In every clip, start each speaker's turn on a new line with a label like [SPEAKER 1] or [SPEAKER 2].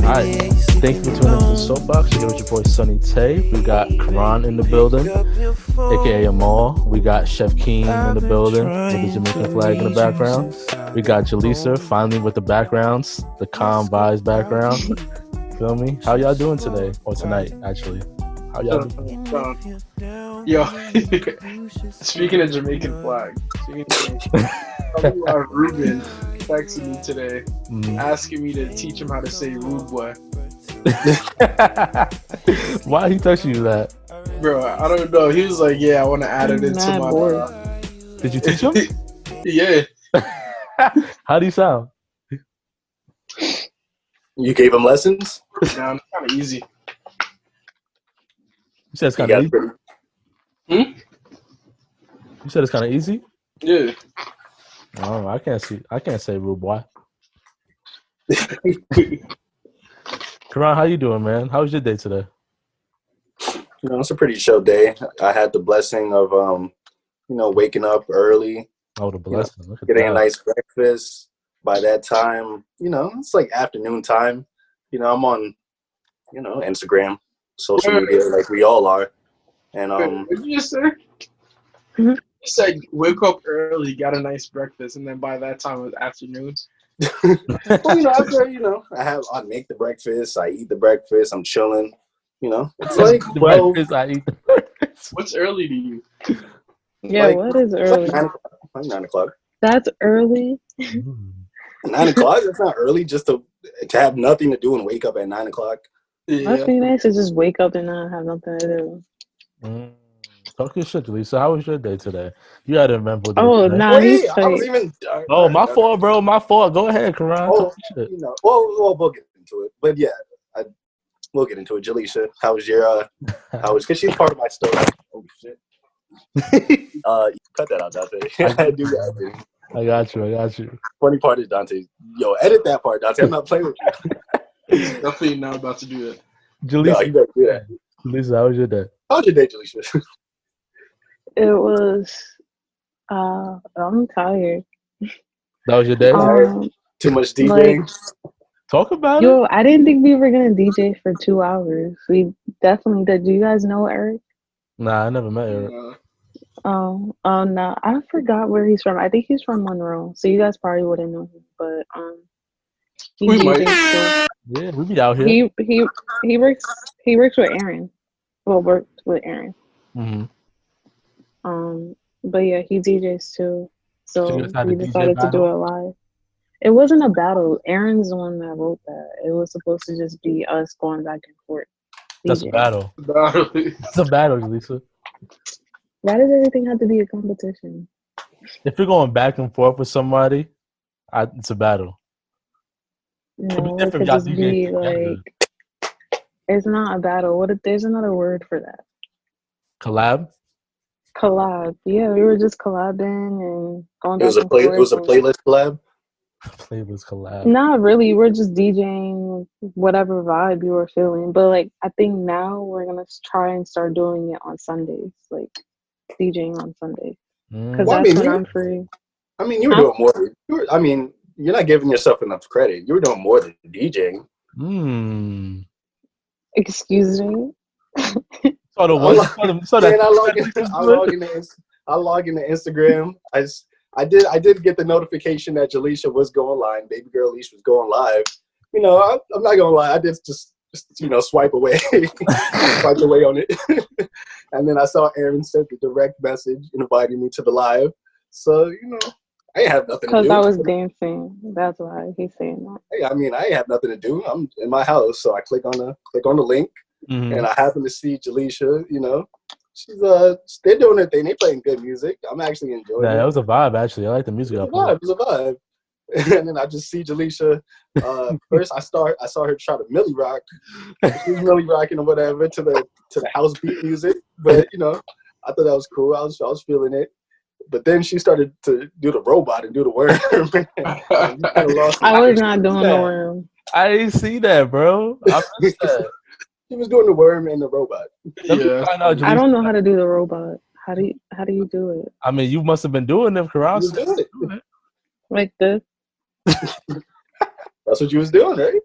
[SPEAKER 1] Alright, thank you for tuning in to Soapbox. You're here with your boy Sonny Tay. We got Karan in the building, aka Amal. We got Chef Keen in the building with the Jamaican flag in the background. We got Jaleesa finally with the backgrounds, the calm vibes background. Feel me? How y'all doing today or tonight? Actually, how y'all doing?
[SPEAKER 2] Yo, speaking of Jamaican flag, Ruben texted me today asking me to teach him how to say rude boy.
[SPEAKER 1] Why he text you that?
[SPEAKER 2] Bro, I don't know. He was like, yeah, I want to add it into my...
[SPEAKER 1] Did you teach him?
[SPEAKER 2] Yeah.
[SPEAKER 1] How do you sound?
[SPEAKER 3] You gave him lessons?
[SPEAKER 2] No, it's kind of easy.
[SPEAKER 1] You said it's kind of easy? You said it's kind of easy?
[SPEAKER 2] Yeah.
[SPEAKER 1] Oh, I can't say rude boy. Karan, how you doing, man? How was your day today?
[SPEAKER 3] You know, it's a pretty chill day. I had the blessing of, waking up early.
[SPEAKER 1] Oh, the blessing.
[SPEAKER 3] Getting a nice breakfast. By that time, it's like afternoon time. I'm on, Instagram, social media, like we all are. And
[SPEAKER 2] what did you just say? You said wake up early, got a nice breakfast, and then by that time it was afternoon.
[SPEAKER 3] Well, after I make the breakfast, I eat the breakfast, I'm chilling. It's
[SPEAKER 1] like
[SPEAKER 3] the breakfast,
[SPEAKER 1] I eat the breakfast.
[SPEAKER 2] What's early to you?
[SPEAKER 4] Yeah, what is early?
[SPEAKER 3] Like 9 o'clock.
[SPEAKER 4] That's early.
[SPEAKER 3] 9 o'clock? That's not early. Just to have nothing to do and wake up at 9 o'clock.
[SPEAKER 2] Yeah.
[SPEAKER 4] Must be nice to just wake up and not have nothing to do.
[SPEAKER 1] Talk your shit, Lisa. How was your day today? You had to remember.
[SPEAKER 4] Oh, nah, he's
[SPEAKER 3] I was even.
[SPEAKER 1] Oh, my fault, bro. My fault. Go ahead, Karan.
[SPEAKER 3] We'll get into it. But yeah, we'll get into it. Jaleesa, how was your? Because she's part of my story. Oh shit. Cut that out, Dante. I do that.
[SPEAKER 1] I got you.
[SPEAKER 3] Funny part is Dante. Yo, edit that part, Dante. I'm not playing with you.
[SPEAKER 2] He's definitely not about to do that.
[SPEAKER 1] Jaleesa,
[SPEAKER 3] no, you better do that.
[SPEAKER 1] Jaleesa, how was your day?
[SPEAKER 3] How was your day, Jaleesa?
[SPEAKER 4] It was. I'm tired.
[SPEAKER 1] That was your day?
[SPEAKER 3] Too much DJing?
[SPEAKER 1] Talk about it.
[SPEAKER 4] Yo, I didn't think we were gonna DJ for 2 hours. We definitely did. Do you guys know Eric?
[SPEAKER 1] Nah, I never met Eric.
[SPEAKER 4] Oh no, I forgot where he's from. I think he's from Monroe, so you guys probably wouldn't know him. But he DJs too.
[SPEAKER 1] Yeah, we be out here.
[SPEAKER 4] He works with Aaron. Well, worked with Aaron. But yeah, he DJs too. So we decided to do it live. It wasn't a battle. Aaron's the one that wrote that. It was supposed to just be us going back and forth.
[SPEAKER 1] That's a battle. It's a battle, Lisa.
[SPEAKER 4] Why does everything have to be a competition?
[SPEAKER 1] If you're going back and forth with somebody, it's a battle.
[SPEAKER 4] No, it could just be like, it's not a battle. What if there's another word for that?
[SPEAKER 1] Collab?
[SPEAKER 4] Collab. Yeah, we were just collabing and going back and forth.
[SPEAKER 3] It was a playlist collab?
[SPEAKER 1] Playlist collab.
[SPEAKER 4] Not really. We're just DJing whatever vibe you were feeling. But like, I think now we're going to try and start doing it on Sundays. Like, DJing on Sundays. Because that's when I'm free.
[SPEAKER 3] I mean, you were doing more. You're not giving yourself enough credit. You were doing more than DJing.
[SPEAKER 4] Excuse me?
[SPEAKER 3] I log into Instagram. I did get the notification that Jaleesa was going live. Baby girl Alicia was going live. I'm not gonna lie. I did just swipe away, swipe away on it. And then I saw Aaron sent the direct message inviting me to the live. So I ain't have nothing to do.
[SPEAKER 4] Because I was dancing. That's why he's saying that.
[SPEAKER 3] Hey, I ain't have nothing to do. I'm in my house, so I click on the link, and I happen to see Jaleesa. She's they're doing their thing. They playing good music. I'm actually enjoying it.
[SPEAKER 1] Yeah, it was a vibe actually. I like the music.
[SPEAKER 3] It was a vibe. And then I just see Jaleesa. First, I saw her try to milli rock. She was milli rocking or whatever to the house beat music. But I thought that was cool. I was feeling it. But then she started to do the robot and do the worm.
[SPEAKER 4] I was not doing the worm.
[SPEAKER 1] I didn't see that, bro. I missed that.
[SPEAKER 3] She was doing the worm and the robot.
[SPEAKER 2] Yeah.
[SPEAKER 4] I don't know how to do the robot. How do you do it?
[SPEAKER 1] I mean, you must have been doing it, Karan.
[SPEAKER 3] You was doing it.
[SPEAKER 4] Like this?
[SPEAKER 3] That's what you was doing, right?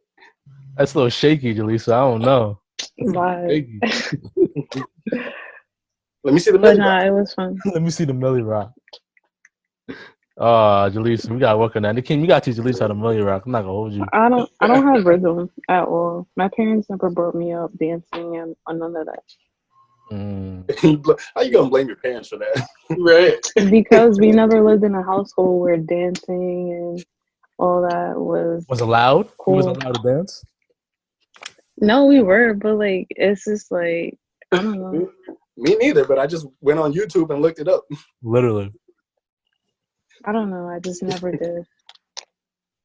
[SPEAKER 1] That's a little shaky, Jaleesa. I don't know.
[SPEAKER 4] But
[SPEAKER 3] Let me see the
[SPEAKER 4] but
[SPEAKER 3] Millie Rock.
[SPEAKER 4] nah, it was fun.
[SPEAKER 1] Let me see the Millie Rock. Jaleesa, we gotta work on that. King, you gotta teach Jaleesa how to Millie Rock. I'm not gonna hold you.
[SPEAKER 4] I don't have rhythm at all. My parents never brought me up dancing and none of that.
[SPEAKER 3] How you gonna blame your parents for that?
[SPEAKER 2] Right.
[SPEAKER 4] Because we never lived in a household where dancing and all that was
[SPEAKER 1] allowed.
[SPEAKER 4] cool.
[SPEAKER 1] You wasn't allowed to dance.
[SPEAKER 4] No, we were, but like it's just like I don't know.
[SPEAKER 3] Me neither, but I just went on YouTube and looked it up.
[SPEAKER 1] Literally.
[SPEAKER 4] I don't know. I just never did.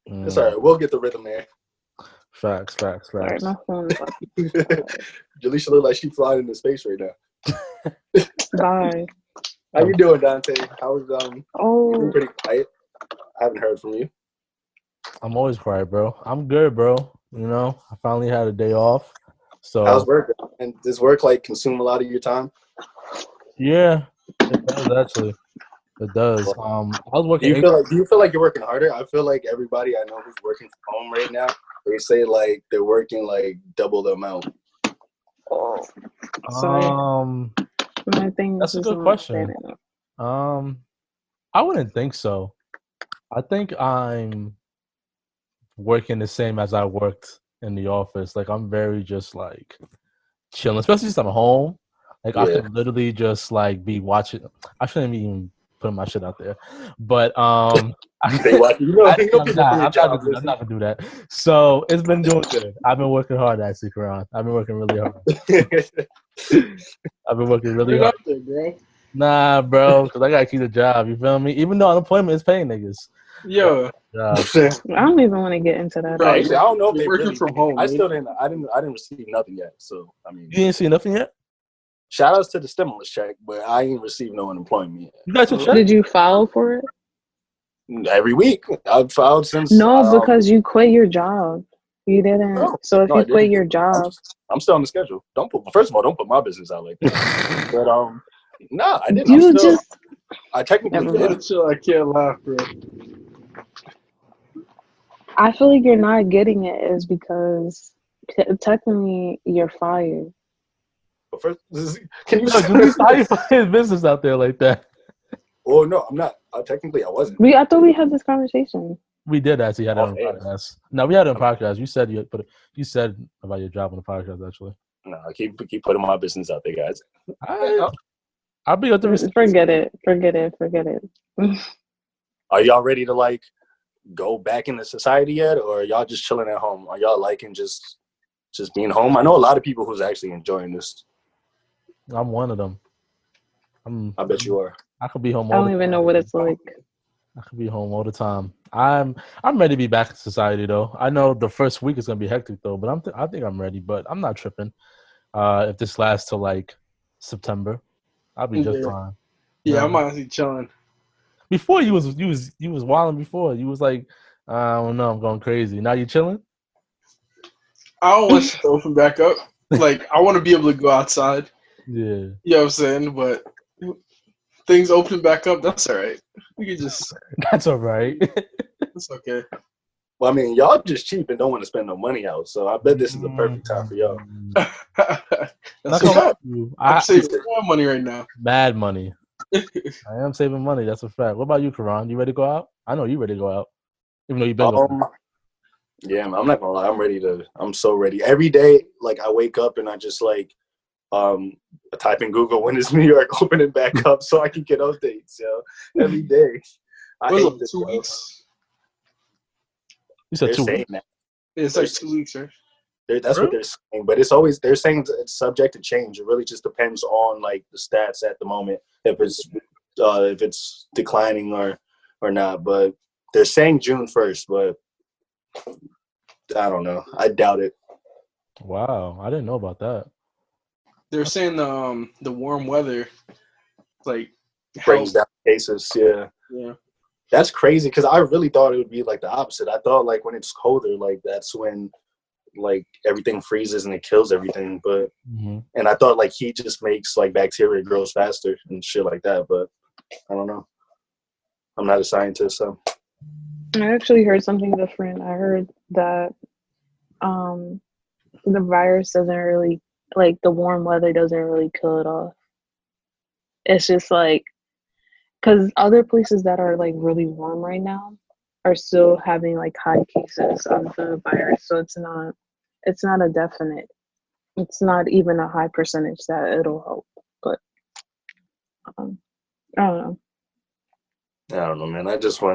[SPEAKER 3] It's all right. We'll get the rhythm there.
[SPEAKER 1] Facts.
[SPEAKER 4] Sorry, my phone is up.
[SPEAKER 3] Jaleesa look like she's flying into space right now.
[SPEAKER 4] Bye.
[SPEAKER 3] How you doing, Dante? How was
[SPEAKER 4] Oh,
[SPEAKER 3] you're pretty quiet. I haven't heard from you.
[SPEAKER 1] I'm always quiet, bro. I'm good, bro. You know, I finally had a day off. So
[SPEAKER 3] how's work? And does work like consume a lot of your time?
[SPEAKER 1] Yeah, it does actually. It does. I was working.
[SPEAKER 3] Do you feel like you're working harder? I feel like everybody I know who's working from home right now, they say like they're working like double the amount.
[SPEAKER 4] sorry. My thing
[SPEAKER 1] That's a good question. I wouldn't think so. I think I'm working the same as I worked in the office. Like I'm very just like chilling, especially since I'm home. Like I can literally just like be watching. I shouldn't even put my shit out there, but I'm not gonna do that. So it's been doing good. I've been working hard, actually, Karan. I've been working really hard. I've been working really hard.
[SPEAKER 2] There, bro.
[SPEAKER 1] Nah, bro, because I gotta keep the job. You feel me? Even though unemployment is paying niggas.
[SPEAKER 2] Yo,
[SPEAKER 4] I don't even want to get into that.
[SPEAKER 3] Right. I don't know if they
[SPEAKER 2] working
[SPEAKER 3] really
[SPEAKER 2] from home.
[SPEAKER 3] I didn't receive nothing yet. So I mean,
[SPEAKER 1] you didn't see nothing yet.
[SPEAKER 3] Shout outs to the stimulus check, but I ain't received no unemployment yet.
[SPEAKER 1] You got your check?
[SPEAKER 4] Did you file for it?
[SPEAKER 3] Every week I've filed since.
[SPEAKER 4] No, because you quit your job. You didn't. No, so if you quit your job,
[SPEAKER 3] I'm still on the schedule. First of all, don't put my business out like that. But nah, I didn't. I technically did.
[SPEAKER 2] I can't laugh, bro.
[SPEAKER 4] I feel like you're not getting it is because technically you're fired.
[SPEAKER 3] But first, can you
[SPEAKER 1] how you put his business out there like that?
[SPEAKER 3] Oh no, I'm not. Technically, I wasn't.
[SPEAKER 4] I thought we had this conversation.
[SPEAKER 1] We did actually have it on the podcast. No, we had it on the podcast. You said about your job on the podcast actually.
[SPEAKER 3] No, I keep putting my business out there, guys.
[SPEAKER 1] I'll be at the receipt.
[SPEAKER 4] Forget it.
[SPEAKER 3] Are y'all ready to like go back into society yet, or are y'all just chilling at home? Are y'all liking just being home? I know a lot of people who's actually enjoying this.
[SPEAKER 1] I'm one of them.
[SPEAKER 3] I bet you are.
[SPEAKER 1] I could be home.
[SPEAKER 4] I don't even know what it's like.
[SPEAKER 1] I could be home all the time. I'm ready to be back in society though. I know the first week is gonna be hectic though, but I think I'm ready. But I'm not tripping. If this lasts till like September, I'll be just fine.
[SPEAKER 2] Yeah, I'm honestly chilling.
[SPEAKER 1] Before you was wilding. Before you was like, I don't know, I'm going crazy. Now you chilling.
[SPEAKER 2] I don't want to open back up. Like I want to be able to go outside.
[SPEAKER 1] Yeah.
[SPEAKER 2] You know what I'm saying? But things open back up, that's all right. We can just.
[SPEAKER 1] That's all right.
[SPEAKER 2] It's okay.
[SPEAKER 3] Well, I mean, y'all just cheap and don't want to spend no money out, so I bet this is the perfect time for y'all.
[SPEAKER 2] I'm saving more money right now.
[SPEAKER 1] Bad money. I am saving money. That's a fact. What about you, Karan? You ready to go out? I know you ready to go out, even though you've been going.
[SPEAKER 3] Yeah, man, I'm not gonna lie. I'm so ready. Every day, like I wake up and I just like type in Google when is New York opening back up so I can get updates. Every day. I hate this.
[SPEAKER 2] 2 weeks.
[SPEAKER 1] You said 2 weeks.
[SPEAKER 2] It's like 2 weeks, right?
[SPEAKER 3] That's what they're saying, but they're saying it's subject to change. It really just depends on like the stats at the moment if it's declining or not. But they're saying June 1st, but I don't know. I doubt it.
[SPEAKER 1] Wow, I didn't know about that.
[SPEAKER 2] They're saying the warm weather like
[SPEAKER 3] brings down cases. Yeah. That's crazy because I really thought it would be like the opposite. I thought like when it's colder, like that's when like everything freezes and it kills everything. But and I thought like heat just makes like bacteria grows faster and shit like that. But I don't know. I'm not a scientist, so.
[SPEAKER 4] I actually heard something different. I heard that the virus doesn't really, like, the warm weather doesn't really kill it off. It's just like, because other places that are like really warm right now are still having like high cases of the virus. So it's not a definite, it's not even a high percentage that it'll help. But I don't know.
[SPEAKER 3] I don't know, man.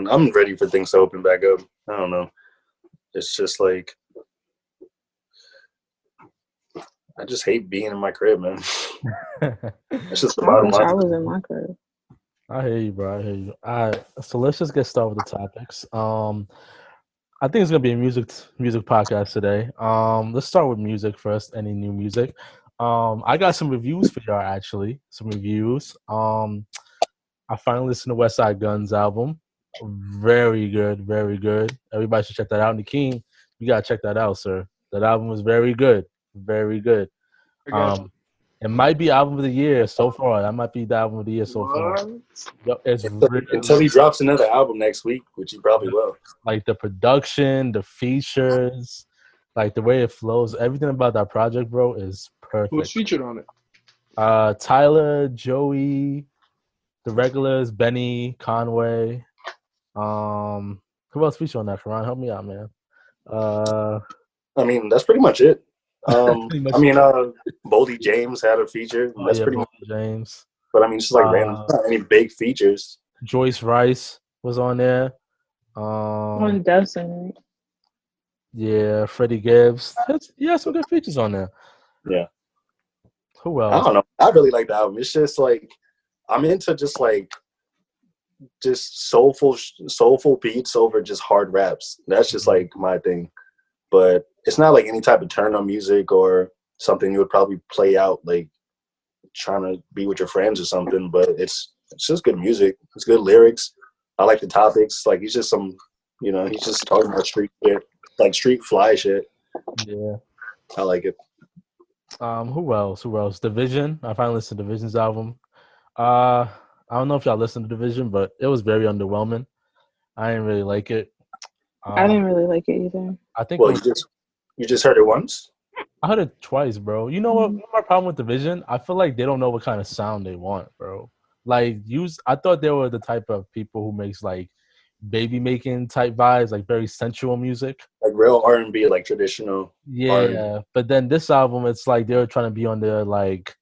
[SPEAKER 3] I'm ready for things to open back up. I don't know. It's just like, I just hate being in my crib, man. It's just the
[SPEAKER 4] I
[SPEAKER 3] bottom
[SPEAKER 4] wish I
[SPEAKER 3] line.
[SPEAKER 4] was in my crib.
[SPEAKER 1] I hear you, bro. I hear you. All right, so let's just get started with the topics. I think it's gonna be a music podcast today. Let's start with music first. Any new music? I got some reviews for y'all. Actually, some reviews. I finally listened to West Side Gun's album. Very good, very good. Everybody should check that out. Nakeem, you gotta check that out, sir. That album was very good, very good. It might be album of the year so far. That might be the album of the year so far. Yep, it's
[SPEAKER 3] until he drops another album next week, which he probably will.
[SPEAKER 1] Like the production, the features, like the way it flows, everything about that project, bro, is perfect.
[SPEAKER 2] Who's featured on it?
[SPEAKER 1] Tyler, Joey, the regulars, Benny, Conway. Who else featured on that? Karan, help me out, man.
[SPEAKER 3] I mean, that's pretty much it. Boldy James had a feature. That's pretty much
[SPEAKER 1] James.
[SPEAKER 3] But I mean, it's just like random. Not any big features.
[SPEAKER 1] Joyce Rice was on there.
[SPEAKER 4] On Dustin.
[SPEAKER 1] Yeah, Freddie Gibbs. Yeah, some good features on there.
[SPEAKER 3] Yeah.
[SPEAKER 1] Who else?
[SPEAKER 3] I don't know. I really like the album. It's just like, I'm into just soulful beats over just hard raps. That's just like my thing. But it's not like any type of turn on music or something you would probably play out like trying to be with your friends or something. But it's just good music. It's good lyrics. I like the topics. Like he's just he's just talking about street shit, like street fly shit.
[SPEAKER 1] Yeah,
[SPEAKER 3] I like it.
[SPEAKER 1] Who else? Division. I finally listened to Division's album. I don't know if y'all listened to Division, but it was very underwhelming. I didn't really like it.
[SPEAKER 4] I didn't really like it either.
[SPEAKER 1] I think.
[SPEAKER 3] Well, you just heard it once?
[SPEAKER 1] I heard it twice, bro. You know what? My problem with Division, I feel like they don't know what kind of sound they want, bro. Like, I thought they were the type of people who makes like baby making type vibes, like very sensual music,
[SPEAKER 3] like real R&B, like traditional.
[SPEAKER 1] Yeah,
[SPEAKER 3] R&B.
[SPEAKER 1] But then this album, it's like they were trying to be on their like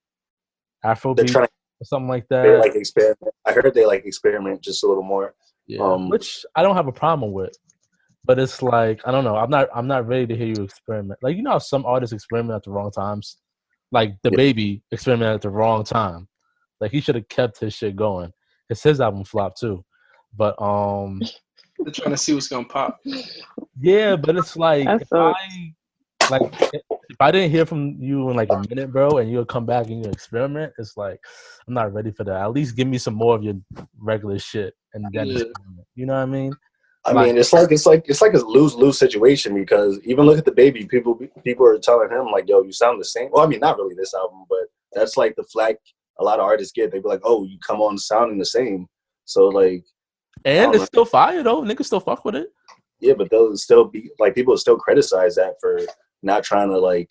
[SPEAKER 1] Afrobeat or something like that.
[SPEAKER 3] They like experiment. I heard they like experiment just a little more.
[SPEAKER 1] Yeah, which I don't have a problem with. But it's like, I don't know. I'm not ready to hear you experiment. Like, you know how some artists experiment at the wrong times? Like the Baby experimented at the wrong time. Like he should have kept his shit going. His album flopped too. But
[SPEAKER 2] they're trying to see what's gonna pop.
[SPEAKER 1] Yeah, but it's like if I didn't hear from you in like a minute, bro, and you'll come back and you experiment, it's like I'm not ready for that. At least give me some more of your regular shit and then experiment. You know what I mean?
[SPEAKER 3] I mean, it's like a lose-lose situation because even look at the Baby. People are telling him like, "Yo, you sound the same." Well, I mean, not really this album, but that's like the flack a lot of artists get. They be like, "Oh, you come on sounding the same." So like,
[SPEAKER 1] and it's still fire though. Niggas still fuck with it.
[SPEAKER 3] Yeah, but they'll still be like people will still criticize that for not trying to like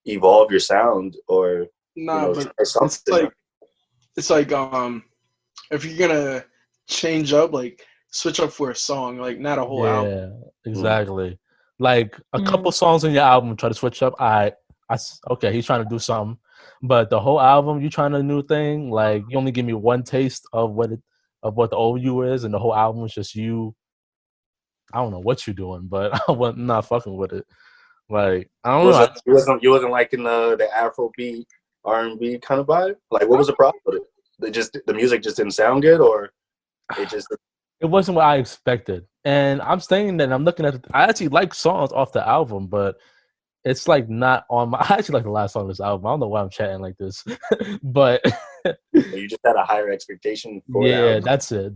[SPEAKER 3] evolve your sound or
[SPEAKER 2] but it's like if you're gonna change up, like switch up for a song, like not a whole album.
[SPEAKER 1] Yeah, exactly. Like a couple songs in your album, try to switch up. Okay, he's trying to do something, but the whole album, you trying a new thing. Like you only give me one taste of what the old you is, and the whole album is just you. I don't know what you're doing, but I'm not fucking with it. Like I don't know.
[SPEAKER 3] You wasn't liking the Afrobeat R&B kind of vibe. Like what was the problem with it? The music just didn't sound good, or
[SPEAKER 1] it wasn't what I expected. And I'm saying that and I'm looking at I actually like songs off the album, but it's like not on my. I actually like the last song of this album. I don't know why I'm chatting like this, but
[SPEAKER 3] you just had a higher expectation for
[SPEAKER 1] it. That's it.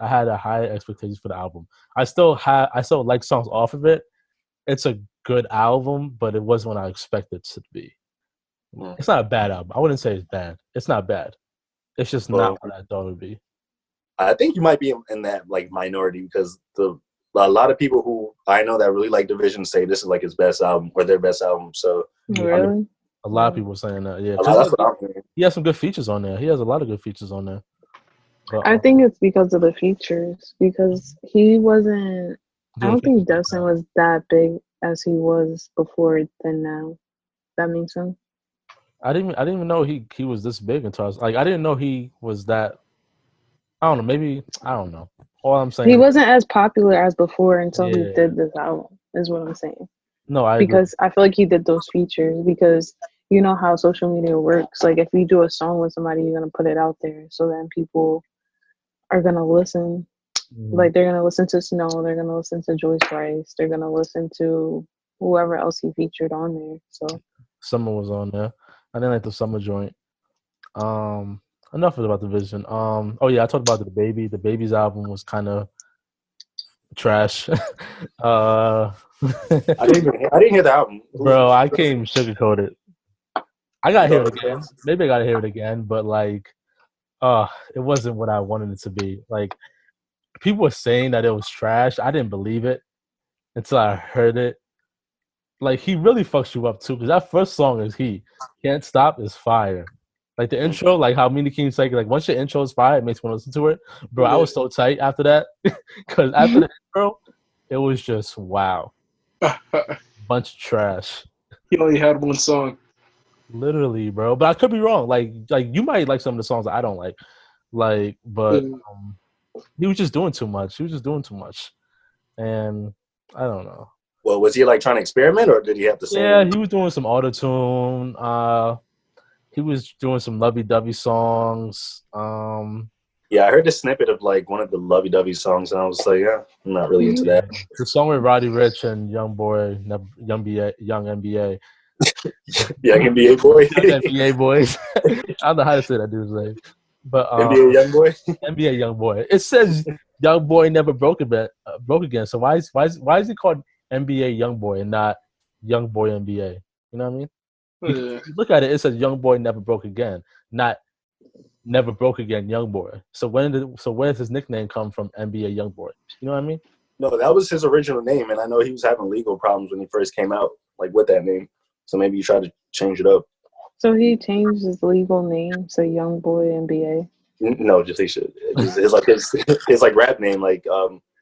[SPEAKER 1] I had a higher expectation for the album. I still like songs off of it. It's a good album, but it wasn't what I expected it to be. It's not a bad album. I wouldn't say it's bad. It's not bad. It's just not what I thought it would be.
[SPEAKER 3] I think you might be in that like minority because a lot of people who I know that really like Division say this is like his best album or their best album. So
[SPEAKER 4] Really?
[SPEAKER 1] A lot of people saying that, yeah.
[SPEAKER 3] that's what I'm hearing.
[SPEAKER 1] He has some good features on there. He has a lot of good features on there. But,
[SPEAKER 4] I think it's because of the features. Because he wasn't. I don't think Dustin was that big as he was before than now. That makes sense.
[SPEAKER 1] I didn't even know he was this big until I didn't know he was that. I don't know. Maybe I don't know. All I'm saying,
[SPEAKER 4] he wasn't as popular as before until he did this album. Is what I'm saying.
[SPEAKER 1] No, I
[SPEAKER 4] because
[SPEAKER 1] agree.
[SPEAKER 4] I feel like he did those features because you know how social media works. Like if you do a song with somebody, you're gonna put it out there, so then people are gonna listen.
[SPEAKER 1] Mm-hmm.
[SPEAKER 4] Like they're gonna listen to Snow, they're gonna listen to Joyce Rice, they're gonna listen to whoever else he featured on there. So
[SPEAKER 1] Summer was on there. I didn't like the Summer joint. Enough about the Vision. Oh yeah, I talked about the Baby. The Baby's album was kind of trash.
[SPEAKER 3] I didn't hear the album.
[SPEAKER 1] Bro, I can't even sugarcoat it. I gotta hear it again. Maybe I gotta hear it again, but like, it wasn't what I wanted it to be. Like, people were saying that it was trash. I didn't believe it until I heard it. Like, he really fucks you up too, because that first song is Can't Stop is fire. Like the intro, like how Mina King said, like once your intro is fire, it makes me want to listen to it. Bro, I was so tight after that. Because after the intro, it was just wow. Bunch of trash.
[SPEAKER 2] He only had one song.
[SPEAKER 1] Literally, bro. But I could be wrong. Like you might like some of the songs that I don't like. Like, but he was just doing too much. And I don't know.
[SPEAKER 3] Well, was he like trying to experiment or did he have to sing?
[SPEAKER 1] Yeah, he was doing some auto-tune. He was doing some lovey-dovey songs.
[SPEAKER 3] Yeah, I heard a snippet of like one of the lovey-dovey songs, and I was like, yeah, I'm not really into that.
[SPEAKER 1] The song with Roddy Ricch and Young NBA.
[SPEAKER 3] Young NBA boy.
[SPEAKER 1] Young NBA boys. I don't know how to say that dude's name. But
[SPEAKER 3] NBA Young Boy.
[SPEAKER 1] NBA Young Boy. It says Young Boy never broke again. So why is he called NBA Young Boy and not Young Boy NBA? You know what I mean? You look at it, it says Young Boy never broke again, not never broke again Young Boy. So where does his nickname come from, NBA Young Boy? You know what I mean?
[SPEAKER 3] No, that was his original name, and I know he was having legal problems when he first came out, like with that name. So maybe you try to change it up.
[SPEAKER 4] So he changed his legal name to Young Boy NBA.
[SPEAKER 3] No, just he should. It's like his like rap name, like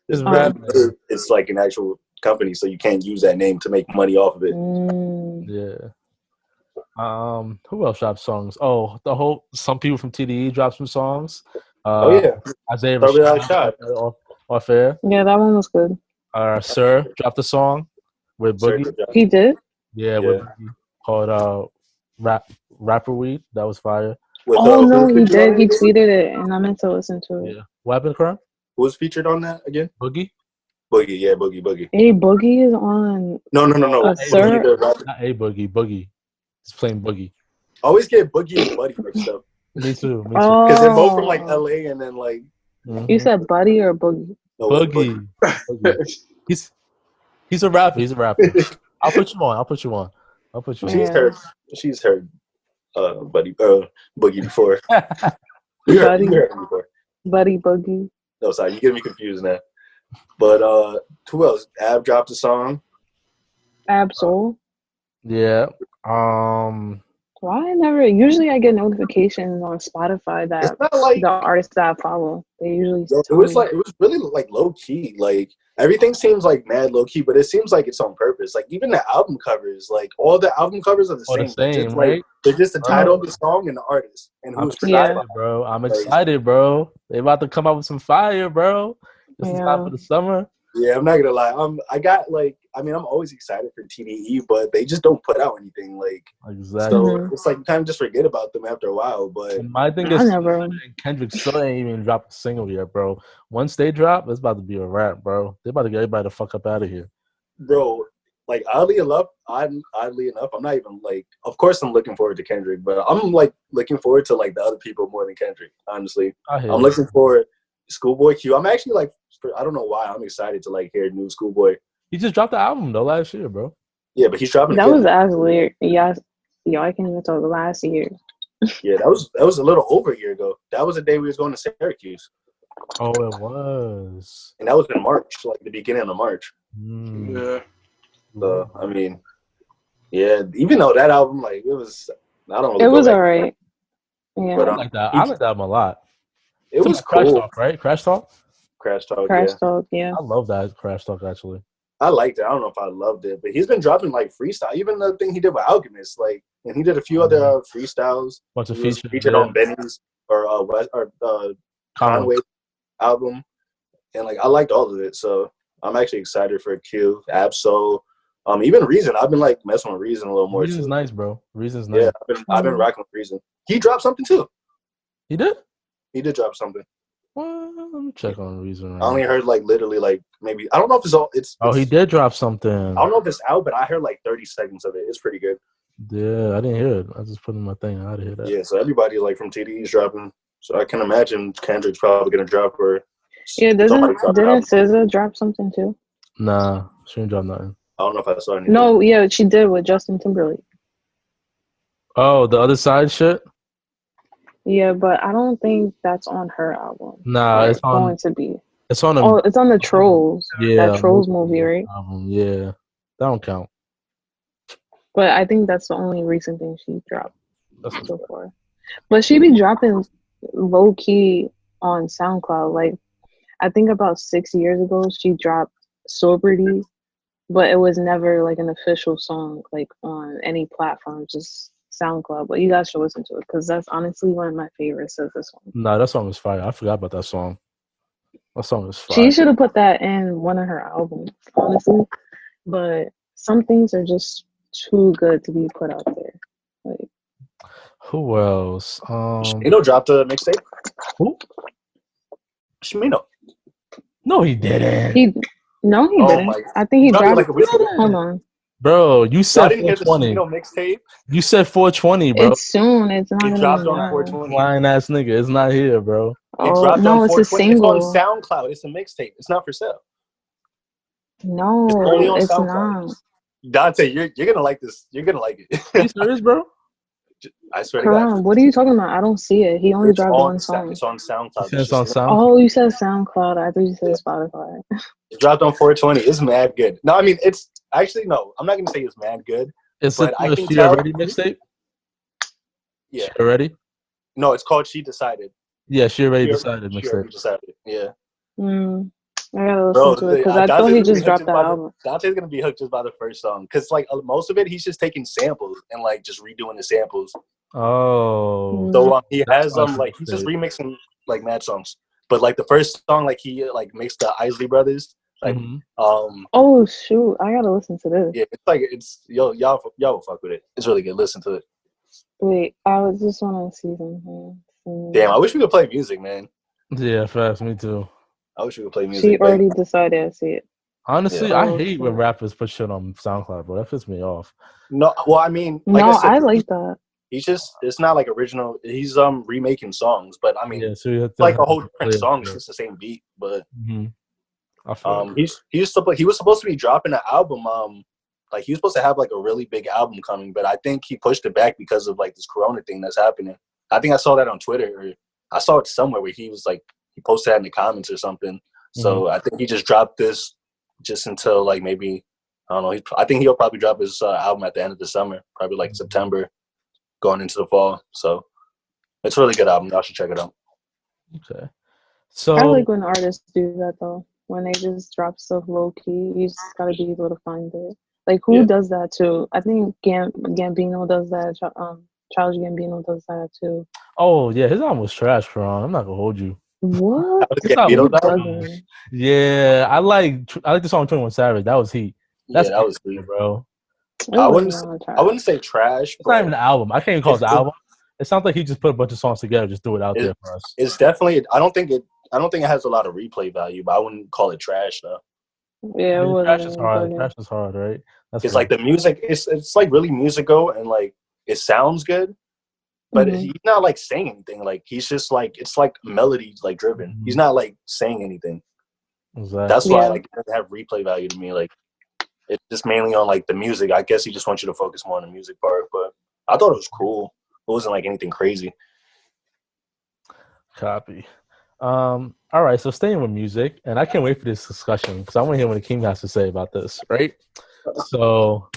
[SPEAKER 1] his rap name.
[SPEAKER 3] It's like an actual company, so you can't use that name to make money off of it.
[SPEAKER 1] Yeah. Who else dropped songs? Oh, some people from TDE dropped some songs. Isaiah Rashad off air.
[SPEAKER 4] Yeah, that one was good.
[SPEAKER 1] Sir dropped a song with Boogie.
[SPEAKER 4] He did?
[SPEAKER 1] Yeah, with Boogie, called Rapper Weed. That was fire.
[SPEAKER 4] No, he did. He tweeted it, and I meant to listen to it.
[SPEAKER 1] Yeah. What happened, Karan?
[SPEAKER 3] Who was featured on that again?
[SPEAKER 1] Boogie.
[SPEAKER 3] Yeah, Boogie.
[SPEAKER 4] Hey, Boogie is on.
[SPEAKER 3] No.
[SPEAKER 4] Sir?
[SPEAKER 1] Not a Boogie. He's playing Boogie.
[SPEAKER 3] I always get Boogie and Buddy mixed up.
[SPEAKER 1] Me too.
[SPEAKER 3] Because they're both from like LA, and then like.
[SPEAKER 4] Mm-hmm. You said Buddy or Boogie?
[SPEAKER 3] No,
[SPEAKER 1] Boogie. He's a rapper. I'll put you on.
[SPEAKER 3] She's heard Buddy Boogie before.
[SPEAKER 4] Buddy Boogie.
[SPEAKER 3] No, sorry, you get me confused now. But who else? Ab dropped a song.
[SPEAKER 4] Ab Soul.
[SPEAKER 1] Yeah.
[SPEAKER 4] Why usually I get notifications on Spotify that the artists that I follow. They usually
[SPEAKER 3] it was really like low key. Like everything seems like mad low key, but it seems like it's on purpose. Like even the album covers, like all the album covers are the same.
[SPEAKER 1] Right?
[SPEAKER 3] They're just the title of the song and the artist and who's
[SPEAKER 1] excited, bro. I'm excited, bro. They about to come out with some fire, bro. This is time for the summer.
[SPEAKER 3] Yeah, I'm not gonna lie. I'm always excited for TDE, but they just don't put out anything. Like
[SPEAKER 1] exactly.
[SPEAKER 3] So it's like you kind of just forget about them after a while. But
[SPEAKER 1] and my thing is, Kendrick still ain't even dropped a single yet, bro. Once they drop, it's about to be a wrap, bro. They about to get everybody the fuck up out of here,
[SPEAKER 3] bro. Like oddly enough, I'm not even like. Of course, I'm looking forward to Kendrick, but I'm like looking forward to like the other people more than Kendrick. Honestly, I'm looking forward. Schoolboy Q. I'm actually like, I don't know why I'm excited to like hear new Schoolboy.
[SPEAKER 1] He just dropped the album though last year, bro.
[SPEAKER 3] Yeah, but he's dropping.
[SPEAKER 4] That was as weird. Yeah, I can't even talk last year.
[SPEAKER 3] Yeah, that was a little over a year ago. That was the day we was going to Syracuse.
[SPEAKER 1] Oh, it was.
[SPEAKER 3] And that was in March, like the beginning of March.
[SPEAKER 2] Yeah.
[SPEAKER 3] So I mean, yeah. Even though that album, like, it was, I don't really.
[SPEAKER 4] It
[SPEAKER 3] go
[SPEAKER 4] was
[SPEAKER 3] back.
[SPEAKER 4] alright. Yeah.
[SPEAKER 1] I like that. I like that album a lot.
[SPEAKER 3] It was
[SPEAKER 1] Crash
[SPEAKER 3] cool.
[SPEAKER 1] Talk, right? Crash Talk.
[SPEAKER 3] Crash Talk,
[SPEAKER 4] Crash
[SPEAKER 3] yeah.
[SPEAKER 4] Talk, yeah.
[SPEAKER 1] I love that Crash Talk actually.
[SPEAKER 3] I liked it. I don't know if I loved it, but he's been dropping like freestyle. Even the thing he did with Alchemist, like, and he did a few other freestyles.
[SPEAKER 1] Bunch of
[SPEAKER 3] He was
[SPEAKER 1] features.
[SPEAKER 3] featured on Benny's or Conway album, and like I liked all of it. So I'm actually excited for Q, Absol, even Reason. I've been like messing with Reason a little more.
[SPEAKER 1] Reason's
[SPEAKER 3] too.
[SPEAKER 1] nice, bro. Reason's nice.
[SPEAKER 3] Yeah, I've been rocking with Reason. He dropped something too.
[SPEAKER 1] He did.
[SPEAKER 3] He did drop something.
[SPEAKER 1] Well, let me check on Reason. Right
[SPEAKER 3] I only heard like literally like maybe I don't know if it's all. It's
[SPEAKER 1] he did drop something.
[SPEAKER 3] I don't know if it's out, but I heard like 30 seconds of it. It's pretty good.
[SPEAKER 1] Yeah, I didn't hear it. I just put in my thing. I didn't hear that.
[SPEAKER 3] Yeah, so everybody like from TDE's dropping. So I can imagine Kendrick's probably gonna drop her.
[SPEAKER 4] Yeah, didn't SZA drop something too?
[SPEAKER 1] Nah, she didn't drop nothing.
[SPEAKER 3] I don't know if I saw anything.
[SPEAKER 4] No, yeah, she did with Justin Timberlake.
[SPEAKER 1] Oh, the other side shit?
[SPEAKER 4] Yeah, but I don't think that's on her album.
[SPEAKER 1] Nah, it's on.
[SPEAKER 4] Going to be.
[SPEAKER 1] It's on.
[SPEAKER 4] It's on the Trolls.
[SPEAKER 1] Yeah,
[SPEAKER 4] that Trolls movie, right?
[SPEAKER 1] Album. Yeah, that don't count.
[SPEAKER 4] But I think that's the only recent thing she dropped so far. But she be dropping low key on SoundCloud. Like, I think about 6 years ago, she dropped Sobriety, but it was never like an official song, like on any platform, just SoundCloud. But you guys should listen to it because that's honestly one of my favorites of this one.
[SPEAKER 1] Nah, that song is fire. I forgot about that song. That song is fire.
[SPEAKER 4] She should have put that in one of her albums, honestly. But some things are just too good to be put out there. Like,
[SPEAKER 1] who else?
[SPEAKER 3] Shmino dropped a mixtape.
[SPEAKER 1] Who?
[SPEAKER 3] Shmino.
[SPEAKER 1] No, he didn't.
[SPEAKER 4] He didn't. I think he dropped.
[SPEAKER 3] Like
[SPEAKER 4] hold on,
[SPEAKER 1] bro. You said
[SPEAKER 3] I didn't hear the
[SPEAKER 1] 420.
[SPEAKER 3] Shmino mixtape.
[SPEAKER 1] You said 420, bro.
[SPEAKER 4] It's soon. It's not.
[SPEAKER 3] It dropped on 420.
[SPEAKER 1] Lying ass nigga. It's not here, bro.
[SPEAKER 4] Oh no, it's a single.
[SPEAKER 3] It's on SoundCloud. It's a mixtape. It's not for sale.
[SPEAKER 4] No, it's not.
[SPEAKER 3] Dante, you're gonna like this. You're gonna like it.
[SPEAKER 1] Are you serious, bro?
[SPEAKER 3] I swear to God.
[SPEAKER 4] What are you talking about? I don't see it. He only dropped one song.
[SPEAKER 3] It's on SoundCloud.
[SPEAKER 1] It's on SoundCloud.
[SPEAKER 4] Oh, you said SoundCloud. I thought you said Spotify.
[SPEAKER 3] It dropped on 420. It's mad good. No, I mean it's actually no. I'm not gonna say it's mad good.
[SPEAKER 1] It's
[SPEAKER 3] but
[SPEAKER 1] a She Already mixtape.
[SPEAKER 3] Yeah.
[SPEAKER 1] She Already.
[SPEAKER 3] No, it's called She Decided.
[SPEAKER 1] Yeah, She Already Decided mixtape.
[SPEAKER 3] Yeah.
[SPEAKER 4] I gotta listen to it because I thought he just dropped that album.
[SPEAKER 3] Dante's gonna be hooked just by the first song because like most of it he's just taking samples and like just redoing the samples.
[SPEAKER 1] Oh.
[SPEAKER 3] So he has like he's just remixing like mad songs. But like the first song, like he like mixed the Isley Brothers. Like
[SPEAKER 4] oh shoot, I gotta listen to this.
[SPEAKER 3] Yeah, it's like y'all will fuck with it. It's really good. Listen to it.
[SPEAKER 4] Wait, I just want to see something.
[SPEAKER 3] Damn, I wish we could play music, man.
[SPEAKER 1] Yeah, fast. Me too.
[SPEAKER 3] I wish we could play music.
[SPEAKER 4] She already decided. I see it.
[SPEAKER 1] Honestly, yeah. I hate when rappers put shit on SoundCloud, bro. That pisses me off.
[SPEAKER 3] No, well, I mean,
[SPEAKER 4] like I like that.
[SPEAKER 3] He's just, it's not like original. He's remaking songs, but I mean,
[SPEAKER 1] so
[SPEAKER 3] like a whole different song. It's just the same beat, but he was supposed to be dropping an album. Like he was supposed to have like a really big album coming, but I think he pushed it back because of like this Corona thing that's happening. I think I saw that on Twitter, or I saw it somewhere where he was like he posted that in the comments or something. So I think he just dropped this just until like maybe I don't know. I think he'll probably drop his album at the end of the summer, probably like September, going into the fall. So it's a really good album. Y'all should check it out.
[SPEAKER 1] Okay. So
[SPEAKER 4] I like when artists do that though. When they just drop stuff low key, you just gotta be able to find it. Like who does that too? I think Gambino does that. Childish Gambino does that too.
[SPEAKER 1] Oh yeah, his album was trash, Karan. I'm not gonna hold you.
[SPEAKER 4] What?
[SPEAKER 1] Yeah, I like the song 21 Savage. That was heat. That was
[SPEAKER 3] heat,
[SPEAKER 1] bro.
[SPEAKER 3] I wouldn't say trash.
[SPEAKER 1] It's not even an album. I can't even call it the album. It sounds like he just put a bunch of songs together, just threw it out there for us.
[SPEAKER 3] It's definitely. I don't think it has a lot of replay value, but I wouldn't call it trash though.
[SPEAKER 4] Yeah,
[SPEAKER 1] trash is hard. Trash is hard, right?
[SPEAKER 3] It's like the music. It's like really musical and like it sounds good, but he's not like saying anything. Like he's just like it's like melody like driven. He's not like saying anything.
[SPEAKER 1] Exactly.
[SPEAKER 3] That's why like it doesn't have replay value to me. Like it's just mainly on like the music. I guess he just wants you to focus more on the music part. But I thought it was cool. It wasn't like anything crazy.
[SPEAKER 1] Copy. All right, so staying with music, and I can't wait for this discussion because I want to hear what Akeem has to say about this, right? So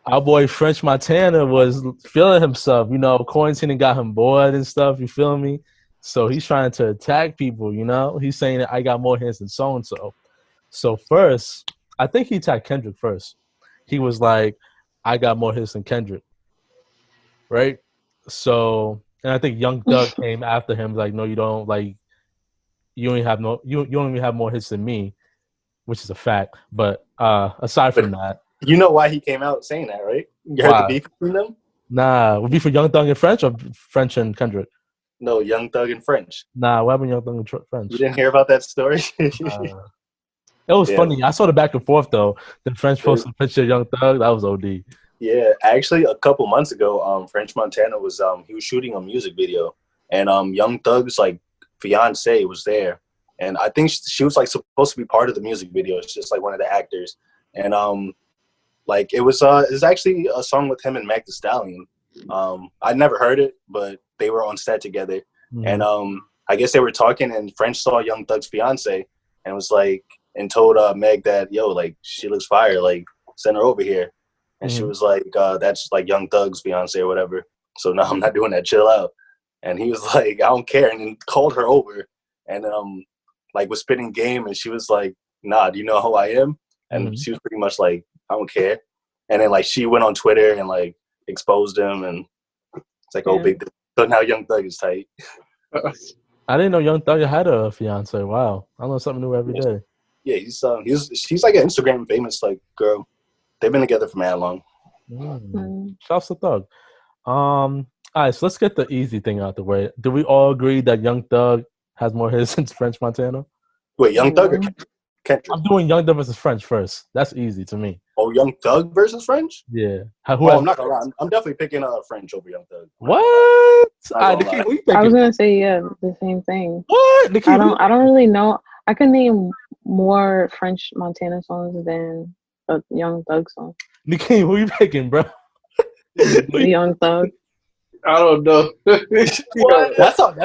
[SPEAKER 1] our boy French Montana was feeling himself, quarantining got him bored and stuff, you feel me? So he's trying to attack people, He's saying that I got more hits than so-and-so. So first, I think he attacked Kendrick first. He was like, I got more hits than Kendrick, right? So, and I think Young Thug came after him, like, no, you don't, like, you don't even have more hits than me, which is a fact. But aside from that,
[SPEAKER 3] you know why he came out saying that, right? You heard the beef between them?
[SPEAKER 1] Nah, would be for Young Thug and French or French and Kendrick?
[SPEAKER 3] No, Young Thug and French.
[SPEAKER 1] Nah, what happened Young Thug and French?
[SPEAKER 3] You didn't hear about that story?
[SPEAKER 1] It was funny. I saw the back and forth though. The French posted a picture of Young Thug. That was OD.
[SPEAKER 3] Yeah, actually, a couple months ago, French Montana was he was shooting a music video, and Young Thug's like fiance was there, and I think she was like supposed to be part of the music video. It's just like one of the actors, and like it was actually a song with him and Meg Thee Stallion. I never heard it, but they were on set together, and I guess they were talking, and French saw Young Thug's fiance, and was like, and told Meg that, yo, like she looks fire, like send her over here. And she was like, that's like Young Thug's fiance or whatever. So no, I'm not doing that. Chill out. And he was like, I don't care. And then called her over and like was spitting game. And she was like, nah, do you know who I am? And she was pretty much like, I don't care. And then like she went on Twitter and like exposed him. And it's like, oh, big deal. So now Young Thug is tight.
[SPEAKER 1] I didn't know Young Thug had a fiance. Wow. I learn something new every day.
[SPEAKER 3] Yeah, she's like an Instagram famous like girl. They've been together for mad long.
[SPEAKER 1] Shouts to Thug. All right, so let's get the easy thing out the way. Do we all agree that Young Thug has more hits than French Montana?
[SPEAKER 3] Wait, Young Thug or Kendrick?
[SPEAKER 1] I'm doing Young Thug versus French first. That's easy to me.
[SPEAKER 3] Oh, Young Thug versus French?
[SPEAKER 1] Yeah.
[SPEAKER 3] I'm not gonna lie. I'm definitely picking French over Young Thug.
[SPEAKER 1] What?
[SPEAKER 4] I was gonna say the same thing.
[SPEAKER 1] What?
[SPEAKER 4] I don't really know. I can name more French Montana songs than a Young Thug song.
[SPEAKER 1] Nikim, who you picking, bro?
[SPEAKER 4] Young Thug.
[SPEAKER 2] I don't know.
[SPEAKER 3] That's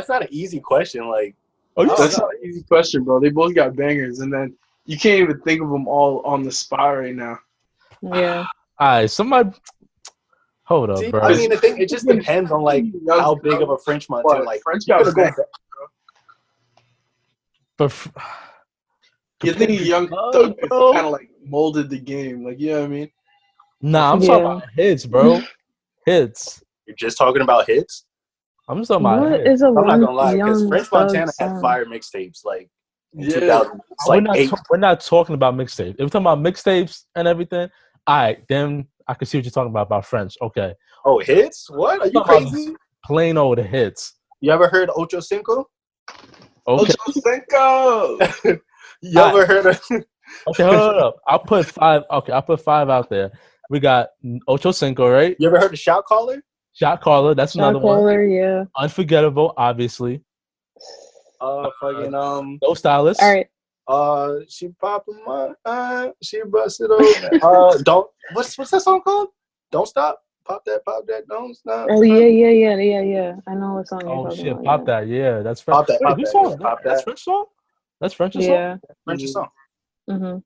[SPEAKER 3] not an easy question. Like,
[SPEAKER 2] that's not an easy question, bro. They both got bangers, and then you can't even think of them all on the spot right now.
[SPEAKER 4] Yeah.
[SPEAKER 1] All right, somebody. Hold up, bro.
[SPEAKER 3] I mean, the thing, it just depends on like how big of a French Montana. Like,
[SPEAKER 2] French got bangers,
[SPEAKER 1] but
[SPEAKER 2] you think Young Thug kind of like molded the game, like, you know what I mean?
[SPEAKER 1] Nah, I'm talking about hits, bro. Hits.
[SPEAKER 3] You're just talking about hits?
[SPEAKER 1] I'm just talking about
[SPEAKER 4] hits. I'm
[SPEAKER 3] not gonna lie, because French Montana had fire mixtapes, like in 2000.
[SPEAKER 1] We're not talking about mixtapes. If we're talking about mixtapes and everything, all right, then I can see what you're talking about French. Okay.
[SPEAKER 3] Oh, hits? What? Are you crazy?
[SPEAKER 1] Plain old hits.
[SPEAKER 3] You ever heard Ocho Cinco?
[SPEAKER 1] Okay.
[SPEAKER 2] Ocho Cinco.
[SPEAKER 3] You ever heard of?
[SPEAKER 1] Okay, hold up. I'll put five out there. We got Ocho Cinco, right?
[SPEAKER 3] You ever heard of Shot Caller?
[SPEAKER 1] Shot Caller, that's another one.
[SPEAKER 4] Shot Caller, yeah.
[SPEAKER 1] Unforgettable, obviously.
[SPEAKER 3] Fucking
[SPEAKER 1] No Stylist.
[SPEAKER 4] All right.
[SPEAKER 3] She popping my eye, she busted open. Don't. What's that song called? Don't stop. Pop that, don't stop.
[SPEAKER 4] Oh yeah. I know what song you're talking
[SPEAKER 1] shit,
[SPEAKER 4] about.
[SPEAKER 1] Pop that, yeah. That's French.
[SPEAKER 3] Pop that,
[SPEAKER 1] Wait,
[SPEAKER 3] pop
[SPEAKER 1] whose
[SPEAKER 3] that,
[SPEAKER 1] song?
[SPEAKER 3] yeah, pop
[SPEAKER 1] That's
[SPEAKER 3] that.
[SPEAKER 1] French song? That's French's
[SPEAKER 4] Yeah.
[SPEAKER 1] song?
[SPEAKER 3] French's song.
[SPEAKER 4] Mm-hmm.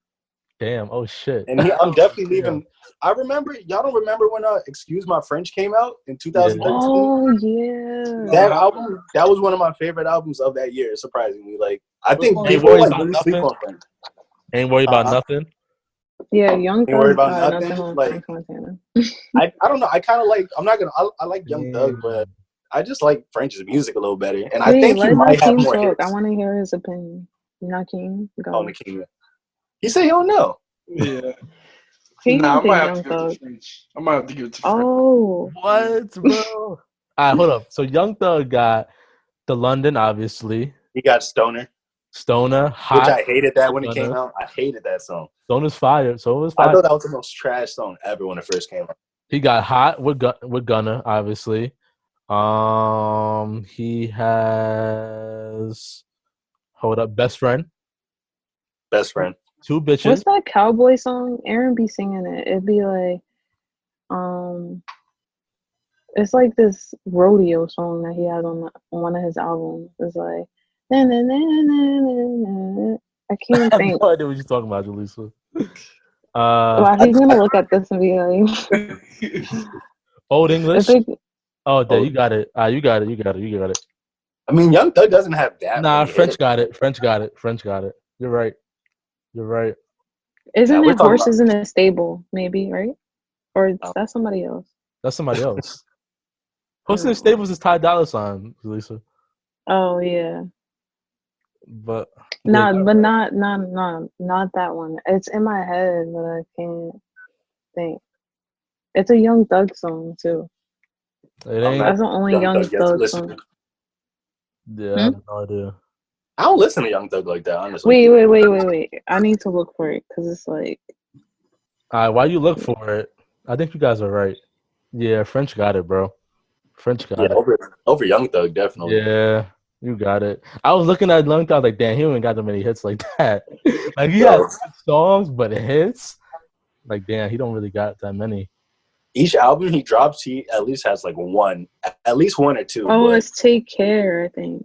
[SPEAKER 1] Damn, oh shit.
[SPEAKER 3] And I'm definitely leaving. I remember, y'all don't remember when Excuse My French came out in 2013?
[SPEAKER 4] Oh yeah.
[SPEAKER 3] That album, that was one of my favorite albums of that year, surprisingly. Like, I think
[SPEAKER 1] Ain't
[SPEAKER 3] people
[SPEAKER 1] Worried
[SPEAKER 3] like
[SPEAKER 1] About
[SPEAKER 3] really
[SPEAKER 1] Nothing?
[SPEAKER 3] sleep on French.
[SPEAKER 1] Ain't Worried About Nothing?
[SPEAKER 4] Yeah, Young
[SPEAKER 3] Ain't Worried
[SPEAKER 4] Thug
[SPEAKER 3] About
[SPEAKER 4] got
[SPEAKER 3] Nothing?
[SPEAKER 4] on
[SPEAKER 3] Like,
[SPEAKER 4] French Montana.
[SPEAKER 3] I don't know. I kind of like, I like Young Thug, but I just like French's music a little better. And I think he might have more hits.
[SPEAKER 4] I want to hear his opinion. Nakeem, go.
[SPEAKER 3] Oh, Nakeem. He said he don't know.
[SPEAKER 2] Yeah.
[SPEAKER 4] I
[SPEAKER 2] might have to give it to French. I might have to give it to French.
[SPEAKER 4] Oh.
[SPEAKER 1] What, bro? All right, hold up. So Young Thug got The London, obviously.
[SPEAKER 3] He got Stoner,
[SPEAKER 1] Hot.
[SPEAKER 3] which I hated that when it came out. I hated that song.
[SPEAKER 1] Stoner's fire. So it was fire.
[SPEAKER 3] I thought that was the most trash song ever when it first came out.
[SPEAKER 1] He got Hot with Gunna, obviously. He has Best Friend.
[SPEAKER 3] Best Friend.
[SPEAKER 1] Two Bitches.
[SPEAKER 4] What's that cowboy song? Aaron be singing it. It'd be like, it's like this rodeo song that he has on one of his albums. It's like, Na, na, na, na, na, na. I
[SPEAKER 1] I
[SPEAKER 4] can't
[SPEAKER 1] have
[SPEAKER 4] think.
[SPEAKER 1] no idea what you're talking about, Jaleesa.
[SPEAKER 4] Wow, he's gonna look at this and be like,
[SPEAKER 1] Old
[SPEAKER 4] it's
[SPEAKER 1] English.
[SPEAKER 4] like,
[SPEAKER 1] Oh, there
[SPEAKER 3] Oh,
[SPEAKER 1] you got it. You got it. You got it. You got it.
[SPEAKER 3] I mean, Young Thug doesn't have that
[SPEAKER 1] Nah,
[SPEAKER 3] many
[SPEAKER 1] French
[SPEAKER 3] hits.
[SPEAKER 1] got it. French got it. French got it. You're right. You're right.
[SPEAKER 4] isn't
[SPEAKER 3] We're
[SPEAKER 4] it
[SPEAKER 3] talking about.
[SPEAKER 4] horses in a stable? Maybe, right? Or is
[SPEAKER 3] Oh.
[SPEAKER 4] that somebody else?
[SPEAKER 1] That's somebody else. Horse in the
[SPEAKER 4] Oh.
[SPEAKER 1] Stables is Ty Dolla $ign, Lisa.
[SPEAKER 4] Oh yeah.
[SPEAKER 1] But
[SPEAKER 4] Not,
[SPEAKER 1] yeah,
[SPEAKER 4] but not that one. It's in my head, but I can't think. It's a Young Thug song too.
[SPEAKER 1] it
[SPEAKER 3] I'm
[SPEAKER 1] ain't.
[SPEAKER 3] not
[SPEAKER 4] That's the only
[SPEAKER 3] Young
[SPEAKER 4] Young
[SPEAKER 3] Thug yet to
[SPEAKER 4] Thug
[SPEAKER 3] listen to.
[SPEAKER 4] song.
[SPEAKER 1] Yeah, I have no idea.
[SPEAKER 3] I don't listen to Young Thug like that, honestly.
[SPEAKER 4] Wait. I need to look for it because it's like.
[SPEAKER 1] All right, while you look for it, I think you guys are right. Yeah, French got it, bro. French got
[SPEAKER 3] Yeah,
[SPEAKER 1] it.
[SPEAKER 3] over Young Thug, definitely.
[SPEAKER 1] Yeah, you got it. I was looking at Lung Thug like, damn, he ain't got that many hits like that. Like he has
[SPEAKER 3] Bro,
[SPEAKER 1] good songs, but hits, like damn, he don't really got that many.
[SPEAKER 3] each album he drops, he at least has like at least one or two.
[SPEAKER 4] Oh,
[SPEAKER 3] But
[SPEAKER 4] it's Take Care, I think.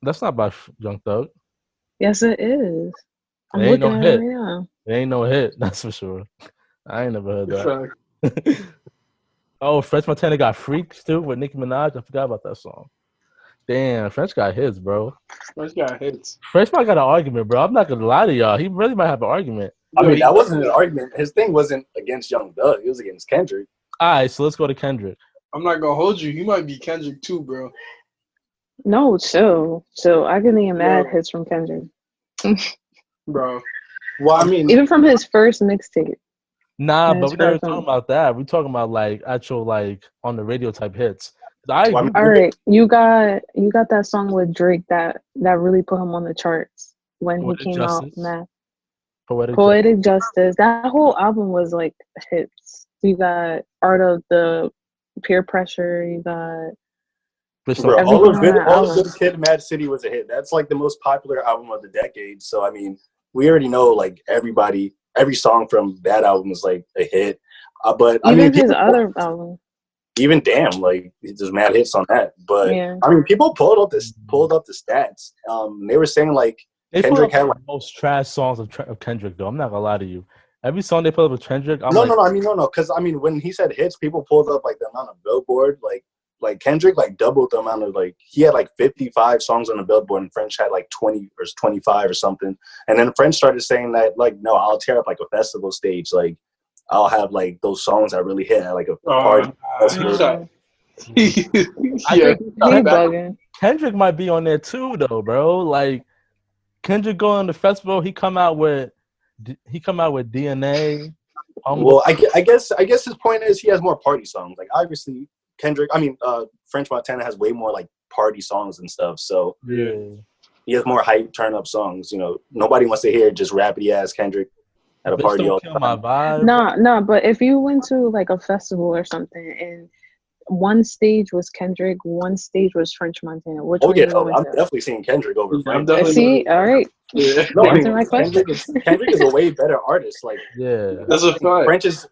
[SPEAKER 1] That's not by Young Thug.
[SPEAKER 4] Yes, it is. I'm
[SPEAKER 1] It ain't
[SPEAKER 4] looking
[SPEAKER 1] no
[SPEAKER 4] at
[SPEAKER 1] hit.
[SPEAKER 4] it right now.
[SPEAKER 1] It ain't no hit. That's for sure. I ain't never heard
[SPEAKER 2] Fact.
[SPEAKER 1] that. Oh, French Montana got Freaks too with Nicki Minaj. I forgot about that song. Damn, French got hits, bro.
[SPEAKER 2] French got hits.
[SPEAKER 1] French might got an argument, bro. I'm not gonna lie to y'all. He really might have an argument.
[SPEAKER 3] I mean,
[SPEAKER 2] he
[SPEAKER 3] that wasn't an
[SPEAKER 2] definitely-
[SPEAKER 3] argument. His thing wasn't against Young Thug. It was against Kendrick.
[SPEAKER 1] All right, so let's go to Kendrick.
[SPEAKER 2] I'm not gonna hold you. He might be Kendrick too, bro.
[SPEAKER 4] No, chill. I can name mad
[SPEAKER 2] Yeah.
[SPEAKER 4] hits from Kendrick.
[SPEAKER 2] Bro.
[SPEAKER 3] Well, I mean,
[SPEAKER 4] Even from his first mixtape.
[SPEAKER 1] Nah,
[SPEAKER 4] His
[SPEAKER 1] but we're not even
[SPEAKER 4] first
[SPEAKER 1] talking
[SPEAKER 4] one.
[SPEAKER 1] about that. We're talking about like actual like on the radio type hits. I
[SPEAKER 3] Well, I mean,
[SPEAKER 4] All right, you got that song with Drake that really put him on the charts when he
[SPEAKER 1] Poetic
[SPEAKER 4] came out.
[SPEAKER 1] Justice.
[SPEAKER 4] Man,
[SPEAKER 1] Poetic
[SPEAKER 4] Poetic Justice. That whole album was like hits. You got Art of the Peer Pressure. You got
[SPEAKER 1] Justice.
[SPEAKER 3] bro,
[SPEAKER 4] everything on that
[SPEAKER 3] all of
[SPEAKER 4] album.
[SPEAKER 3] Good Kid, Mad City was a hit. That's like the most popular album of the decade. So I mean, we already know like every song from that album is like a hit. But I
[SPEAKER 4] Even
[SPEAKER 3] mean,
[SPEAKER 4] his other album.
[SPEAKER 3] even Damn, like there's mad hits on that. But
[SPEAKER 4] Yeah.
[SPEAKER 3] I mean, people pulled up the stats. They were saying like
[SPEAKER 1] They put
[SPEAKER 3] Kendrick
[SPEAKER 1] up
[SPEAKER 3] had
[SPEAKER 1] the most trash songs of Kendrick though. I'm not gonna lie to you. Every song they put up with Kendrick, I'm
[SPEAKER 3] no,
[SPEAKER 1] like,
[SPEAKER 3] no. Because I mean, when he said hits, people pulled up like the amount of Billboard, like Kendrick like doubled the amount of like he had like 55 songs on the Billboard, and French had like 20 or 25 or something. And then French started saying that like, no, I'll tear up like a festival stage, like I'll have like those songs that really hit at like a party.
[SPEAKER 2] Yeah.
[SPEAKER 1] I think
[SPEAKER 4] He bugging.
[SPEAKER 1] Kendrick might be on there too though, bro. Like Kendrick going to the festival, he come out with DNA.
[SPEAKER 3] Well, I guess his point is he has more party songs. Like obviously French Montana has way more like party songs and stuff. So
[SPEAKER 1] yeah.
[SPEAKER 3] he has more hype turn up songs. You know, nobody wants to hear just rapidy ass Kendrick at a
[SPEAKER 1] Bitch
[SPEAKER 3] party
[SPEAKER 1] don't
[SPEAKER 3] all
[SPEAKER 1] kill
[SPEAKER 3] the
[SPEAKER 1] my
[SPEAKER 3] time.
[SPEAKER 1] vibe.
[SPEAKER 4] Nah, but if you went to like a festival or something and one stage was Kendrick, one stage was French Montana. Which one
[SPEAKER 3] Yeah,
[SPEAKER 4] you going
[SPEAKER 3] I'm
[SPEAKER 4] to?
[SPEAKER 3] definitely seeing Kendrick over
[SPEAKER 2] I'm
[SPEAKER 3] French.
[SPEAKER 2] definitely
[SPEAKER 4] See, all right.
[SPEAKER 2] Yeah.
[SPEAKER 3] No, I
[SPEAKER 4] Answer
[SPEAKER 3] mean
[SPEAKER 4] my question.
[SPEAKER 3] Kendrick is a way better artist. Like
[SPEAKER 1] Yeah.
[SPEAKER 2] That's a fact.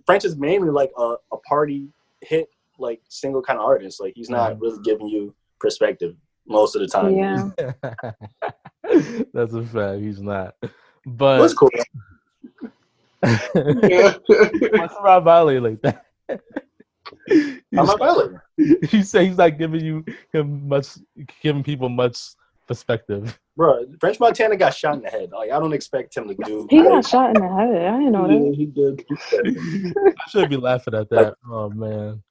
[SPEAKER 3] French is mainly like a party hit like single kind of artist. Like he's not really giving you perspective most of the time.
[SPEAKER 4] Yeah.
[SPEAKER 1] That's a fact. He's not.
[SPEAKER 3] It
[SPEAKER 1] But
[SPEAKER 3] was cool.
[SPEAKER 2] Yeah.
[SPEAKER 1] what's Rob Valley like that?
[SPEAKER 3] I'm not violating.
[SPEAKER 1] You say he's not giving people much perspective.
[SPEAKER 3] Bro, French Montana got shot in the head. Like I don't expect him to do.
[SPEAKER 4] He got shot in the head. I didn't know
[SPEAKER 2] Yeah,
[SPEAKER 4] that.
[SPEAKER 2] he did.
[SPEAKER 1] I should be laughing at that. Oh man.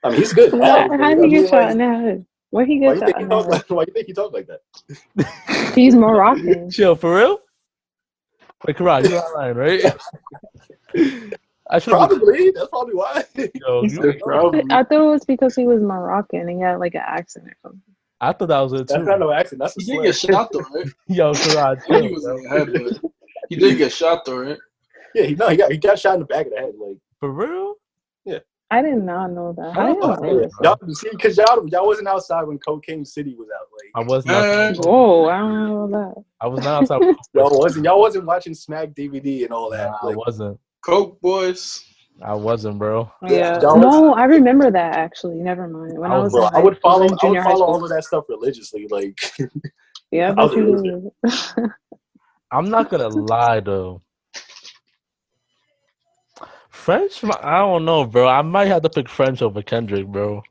[SPEAKER 3] I mean, he's good now.
[SPEAKER 4] How did he get shot in the head? Where he
[SPEAKER 3] Why
[SPEAKER 4] get
[SPEAKER 3] you
[SPEAKER 4] shot
[SPEAKER 3] think
[SPEAKER 4] in
[SPEAKER 3] he
[SPEAKER 4] the
[SPEAKER 3] talk
[SPEAKER 4] head?
[SPEAKER 3] like? Why you think he talk like that?
[SPEAKER 4] He's Moroccan.
[SPEAKER 1] Chill, for real? Wait, Karan, you're not lying, right? I should
[SPEAKER 3] Probably. That's probably why.
[SPEAKER 1] Yo,
[SPEAKER 2] He said probably.
[SPEAKER 4] I thought it was because he was Moroccan and he had like an accent or something.
[SPEAKER 1] I thought that was it
[SPEAKER 3] That's
[SPEAKER 1] too.
[SPEAKER 3] not no accent. That's a
[SPEAKER 2] He
[SPEAKER 3] slur.
[SPEAKER 2] did get shot though, right?
[SPEAKER 1] Yo, Karan,
[SPEAKER 2] I think he
[SPEAKER 1] chill,
[SPEAKER 2] was
[SPEAKER 1] bro.
[SPEAKER 2] in the head, but he did get shot though, right?
[SPEAKER 3] Yeah, he got shot in the back of the head. Like
[SPEAKER 1] For real?
[SPEAKER 4] I did not know that. How
[SPEAKER 1] Oh,
[SPEAKER 4] do you know
[SPEAKER 1] yeah.
[SPEAKER 4] this?
[SPEAKER 3] y'all see, because y'all wasn't outside when Cocaine City was out. Like
[SPEAKER 1] I was not.
[SPEAKER 4] Whoa, I don't know that.
[SPEAKER 1] I was not outside.
[SPEAKER 3] y'all wasn't watching Smack DVD and all that.
[SPEAKER 1] Nah, I
[SPEAKER 3] Like,
[SPEAKER 1] wasn't.
[SPEAKER 2] Coke boys.
[SPEAKER 1] I wasn't, bro.
[SPEAKER 4] Yeah.
[SPEAKER 3] y'all
[SPEAKER 4] No, I remember that actually. Never mind. When I was
[SPEAKER 3] bro,
[SPEAKER 4] in
[SPEAKER 3] I would follow
[SPEAKER 4] junior high
[SPEAKER 3] all
[SPEAKER 4] school.
[SPEAKER 3] of that stuff religiously. Like
[SPEAKER 4] Yeah, I bet you did.
[SPEAKER 1] I'm not gonna lie though. French, I don't know, bro. I might have to pick French over Kendrick, bro.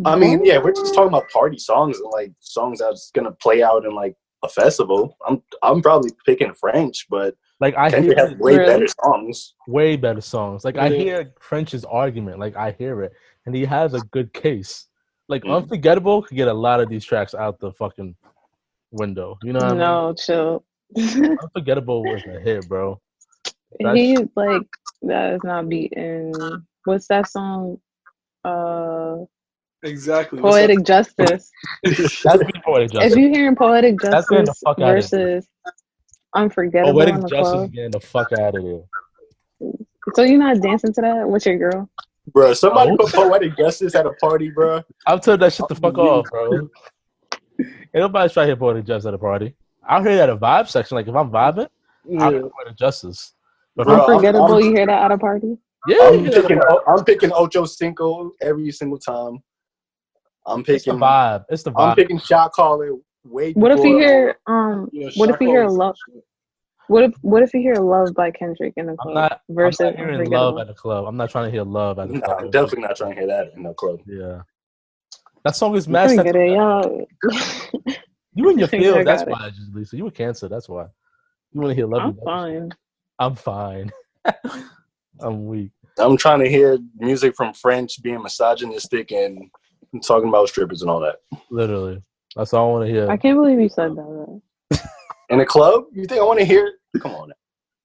[SPEAKER 3] I mean, yeah, we're just talking about party songs and like songs that's gonna play out in like a festival. I'm probably picking French, but
[SPEAKER 1] like I
[SPEAKER 3] Kendrick
[SPEAKER 1] hear
[SPEAKER 3] has way better songs.
[SPEAKER 1] Way better songs. Like I hear French's argument. Like I hear it, and he has a good case. Like Unforgettable could get a lot of these tracks out the fucking window. You know what I mean?
[SPEAKER 4] No, chill.
[SPEAKER 1] Unforgettable was a hit, bro.
[SPEAKER 4] He's like, that is not beaten. What's that song?
[SPEAKER 2] Exactly.
[SPEAKER 4] Poetic Justice.
[SPEAKER 1] That's Poetic Justice.
[SPEAKER 4] If you're hearing Poetic Justice versus Unforgettable
[SPEAKER 1] Poetic
[SPEAKER 4] in the
[SPEAKER 1] Justice
[SPEAKER 4] club,
[SPEAKER 1] is getting the fuck out of there.
[SPEAKER 4] So you're not dancing to that with your girl?
[SPEAKER 3] Bro, somebody put Poetic Justice at a party, bro.
[SPEAKER 1] I'll tell that shit the fuck off, bro. Ain't nobody try to hear Poetic Justice at a party. I'll hear that at a vibe section. Like if I'm vibing, I'll hear Poetic Justice.
[SPEAKER 4] But Unforgettable, you hear that at a party?
[SPEAKER 3] Yeah, I'm picking Ocho Cinco every single time.
[SPEAKER 1] It's the vibe.
[SPEAKER 3] I'm picking Shot Caller way.
[SPEAKER 4] What if you hear what if you hear Love? What if you hear Love by Kendrick in the club
[SPEAKER 1] I'm not hearing
[SPEAKER 4] Unforgettable?
[SPEAKER 1] Love at the club. I'm not trying to hear Love at the club.
[SPEAKER 3] I'm definitely not trying to hear that in the club.
[SPEAKER 1] Yeah. That song is mad. You in your field, that's why, Lisa. You a Cancer, that's why. You want to hear Love.
[SPEAKER 4] I'm fine.
[SPEAKER 1] I'm fine. I'm weak.
[SPEAKER 3] I'm trying to hear music from French being misogynistic and talking about strippers and all that.
[SPEAKER 1] Literally. That's all I want to hear.
[SPEAKER 4] I can't believe you said that.
[SPEAKER 3] In a club? You think I want to hear it? Come on.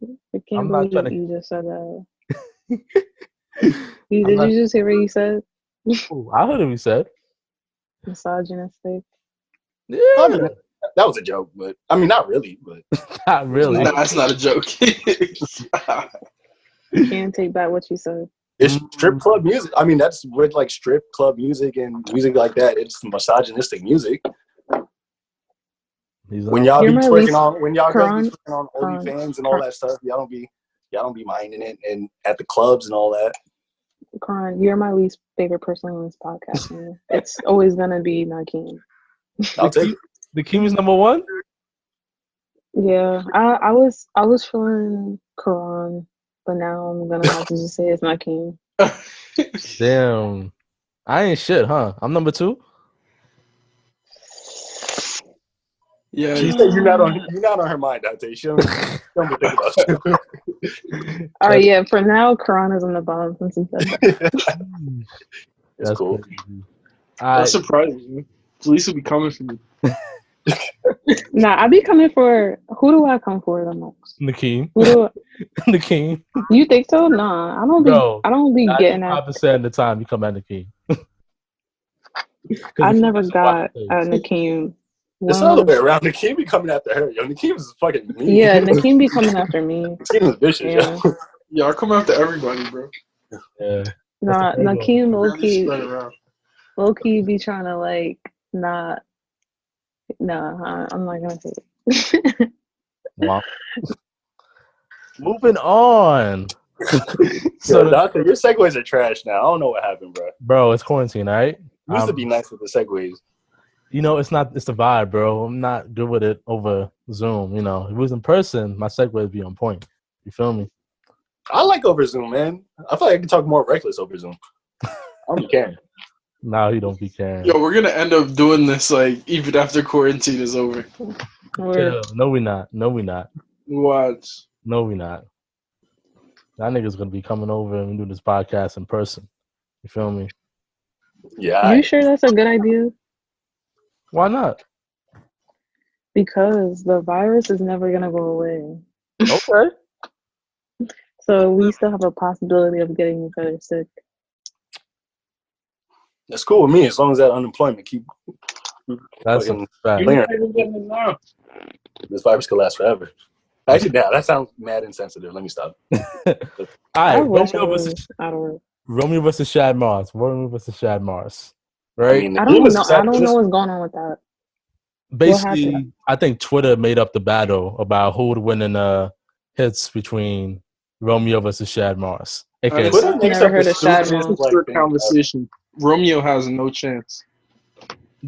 [SPEAKER 4] I can't believe you just said that. Did you just hear what you said?
[SPEAKER 1] Ooh, I heard what you said.
[SPEAKER 4] Misogynistic.
[SPEAKER 1] Yeah.
[SPEAKER 3] I mean, that was a joke, but I mean, not really, but
[SPEAKER 1] not really.
[SPEAKER 2] No, that's not a joke.
[SPEAKER 4] You can't take back what you said.
[SPEAKER 3] It's strip club music. I mean, that's with like strip club music and music like that. It's misogynistic music. When y'all be twerking on, when y'all girls be twerking on OnlyFans and all that stuff, y'all don't be minding it, and at the clubs and all that.
[SPEAKER 4] Karan, you're my least favorite person on this podcast. Man. It's always gonna be Nakeem.
[SPEAKER 3] I'll take it.
[SPEAKER 1] The King is number one.
[SPEAKER 4] Yeah, I was feeling Karan, but now I'm gonna have to just say it's Nakeem.
[SPEAKER 1] Damn, I ain't shit, huh? I'm number two.
[SPEAKER 2] Yeah,
[SPEAKER 3] she said you're not on her mind, Dante. She don't think about you.
[SPEAKER 4] All right, yeah. For now, Karan is on the bottom since he said that.
[SPEAKER 3] That's cool.
[SPEAKER 2] That's surprising. Police will be coming for me.
[SPEAKER 4] Nah, I be coming for. Who do I come for the most?
[SPEAKER 1] Nakeem.
[SPEAKER 4] Nakeem. You think so? Nah, I don't be.
[SPEAKER 1] Bro,
[SPEAKER 4] I don't be getting at.
[SPEAKER 1] 5% of the time you come at Nakeem.
[SPEAKER 4] I never got at Nakeem.
[SPEAKER 3] It's all the way around. Nakeem be coming after her. Yo, Nakeem is fucking mean.
[SPEAKER 4] Yeah, Nakeem be coming after me.
[SPEAKER 3] Nakeem is vicious.
[SPEAKER 4] Yeah.
[SPEAKER 2] Yeah, I come after everybody, bro.
[SPEAKER 1] Yeah.
[SPEAKER 4] Nah, Nakeem low key be trying to like not. Nah, I'm not gonna say it.
[SPEAKER 1] Wow. Moving on.
[SPEAKER 3] So, Doctor, your segues are trash now. I don't know what happened, bro.
[SPEAKER 1] Bro, it's quarantine, right?
[SPEAKER 3] Used to be nice with the segues.
[SPEAKER 1] You know, it's the vibe, bro. I'm not good with it over Zoom. You know, if it was in person, my segue would be on point. You feel me?
[SPEAKER 3] I like over Zoom, man. I feel like I can talk more reckless over Zoom. I don't be caring.
[SPEAKER 1] No, you don't be caring.
[SPEAKER 2] Yo, we're gonna end up doing this like even after quarantine is over.
[SPEAKER 1] Yeah, no, we not.
[SPEAKER 2] What?
[SPEAKER 1] No, we not. That nigga's gonna be coming over and do this podcast in person. You feel me?
[SPEAKER 3] Yeah.
[SPEAKER 4] You sure that's a good idea?
[SPEAKER 1] Why not?
[SPEAKER 4] Because the virus is never gonna go away.
[SPEAKER 1] Okay.
[SPEAKER 4] So we still have a possibility of getting each other sick.
[SPEAKER 3] That's cool with me as long as that unemployment keep.
[SPEAKER 1] That's a fact.
[SPEAKER 3] This virus could last forever. Actually, that sounds mad insensitive. Let me stop.
[SPEAKER 1] All right, Romeo versus Shad Mars. Romeo versus Shad Mars. Right?
[SPEAKER 4] I don't know what's going on with that.
[SPEAKER 1] Basically, I think Twitter made up the battle about who would win in hits between Romeo versus Shad Mars.
[SPEAKER 2] Twitter
[SPEAKER 4] never heard of Shad Mars.
[SPEAKER 2] Conversation. Romeo has no chance.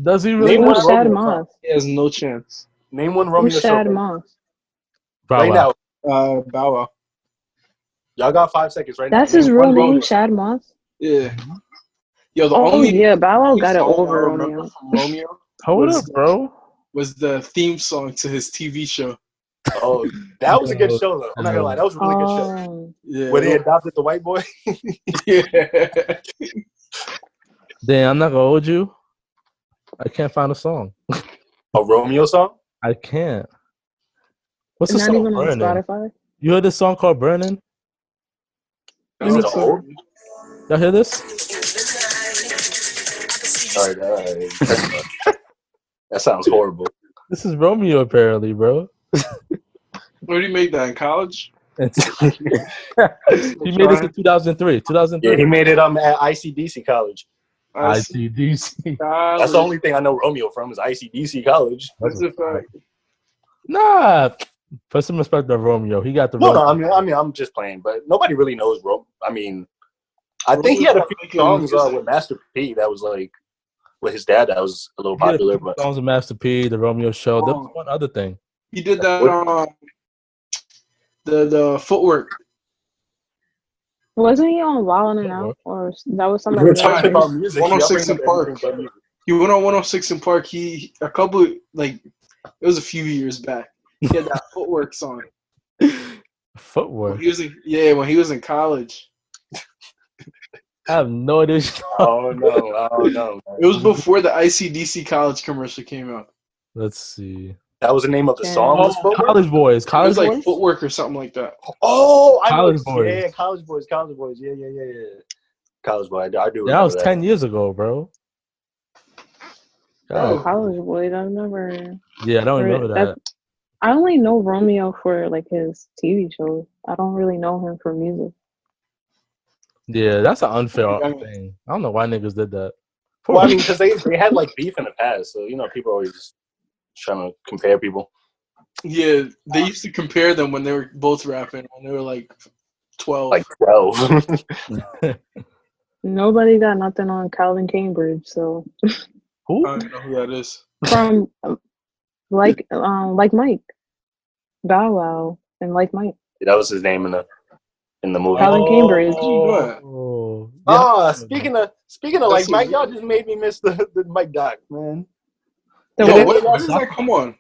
[SPEAKER 1] Does he really?
[SPEAKER 4] Shad Mars?
[SPEAKER 2] He has no chance.
[SPEAKER 3] Name one Romeo
[SPEAKER 4] Who's
[SPEAKER 3] show.
[SPEAKER 4] Shad Moss?
[SPEAKER 3] Right now.
[SPEAKER 2] Bow Wow.
[SPEAKER 3] Y'all got 5 seconds right now.
[SPEAKER 4] That's his
[SPEAKER 3] Name
[SPEAKER 4] real
[SPEAKER 3] one
[SPEAKER 4] name,
[SPEAKER 3] Romeo.
[SPEAKER 4] Shad Moss?
[SPEAKER 2] Yeah. Yo, the
[SPEAKER 4] Oh,
[SPEAKER 2] only
[SPEAKER 4] yeah, Bow Wow got it
[SPEAKER 2] song
[SPEAKER 4] over
[SPEAKER 2] I remember
[SPEAKER 4] Romeo.
[SPEAKER 2] from Romeo
[SPEAKER 1] Hold up, bro.
[SPEAKER 2] was the theme song to his TV show.
[SPEAKER 3] Oh, that was a good show, though. I'm not going to lie. That was a really good show.
[SPEAKER 4] Oh.
[SPEAKER 2] Yeah.
[SPEAKER 3] Where they adopted the white boy.
[SPEAKER 2] Yeah.
[SPEAKER 1] Damn, I'm not gonna hold you. I can't find a song.
[SPEAKER 3] A Romeo song?
[SPEAKER 1] I can't. What's the
[SPEAKER 4] Not
[SPEAKER 1] song?
[SPEAKER 4] even on
[SPEAKER 1] Burning.
[SPEAKER 4] Spotify?
[SPEAKER 1] You heard this song called Burning?
[SPEAKER 3] Is it old?
[SPEAKER 1] Y'all hear this?
[SPEAKER 3] All right. That sounds horrible.
[SPEAKER 1] This is Romeo, apparently, bro.
[SPEAKER 2] Where did he make that, in college?
[SPEAKER 1] He made this in 2003. 2003.
[SPEAKER 3] Yeah, he made it at ICDC College.
[SPEAKER 1] ICDC.
[SPEAKER 3] That's the only thing I know Romeo from is ICDC College.
[SPEAKER 2] That's a fact.
[SPEAKER 1] Nah. Put some respect on Romeo. He got the
[SPEAKER 3] No, I'm just playing, but nobody really knows Romeo. I mean, I think he had a few songs with Master P that was like with his dad that was a little popular. But
[SPEAKER 1] songs with Master P, the Romeo Show. There was one other thing.
[SPEAKER 2] He did that the footwork.
[SPEAKER 4] Wasn't he on Wildin' and Out? Or that was somebody
[SPEAKER 3] we're
[SPEAKER 4] else?
[SPEAKER 3] talking about music.
[SPEAKER 2] 106 in Park. He went on 106 in Park. It was a few years back. He had that footwork song.
[SPEAKER 1] Footwork.
[SPEAKER 2] When he was in college.
[SPEAKER 1] I have no idea.
[SPEAKER 3] Oh no.
[SPEAKER 2] It was before the ICDC college commercial came out.
[SPEAKER 1] Let's see.
[SPEAKER 3] That was the name of the song.
[SPEAKER 1] Oh, College Boys.
[SPEAKER 2] It was like Footwork or something like that.
[SPEAKER 3] Oh, I
[SPEAKER 1] College
[SPEAKER 3] know.
[SPEAKER 1] Boys.
[SPEAKER 3] Yeah, College Boys. Yeah. College Boy. I do remember
[SPEAKER 1] that was 10 years ago, bro.
[SPEAKER 4] Oh, College Boys. I've never.
[SPEAKER 1] Yeah, I don't remember that.
[SPEAKER 4] I only know Romeo for like his TV shows. I don't really know him for music.
[SPEAKER 1] Yeah, that's an unfair thing. I don't know why niggas did that.
[SPEAKER 3] Well, I mean, because they had like beef in the past, so people are always just trying to compare people.
[SPEAKER 2] Yeah, they used to compare them when they were both rapping when they were like 12.
[SPEAKER 3] Like 12.
[SPEAKER 4] Nobody got nothing on Calvin Cambridge, so.
[SPEAKER 1] Who?
[SPEAKER 2] I don't know who that is.
[SPEAKER 4] From like Mike, Bow Wow, and like Mike.
[SPEAKER 3] That was his name in the movie.
[SPEAKER 4] Calvin Cambridge.
[SPEAKER 3] Speaking of like Mike, y'all just made me miss the Mike doc, man.
[SPEAKER 2] When does that come on?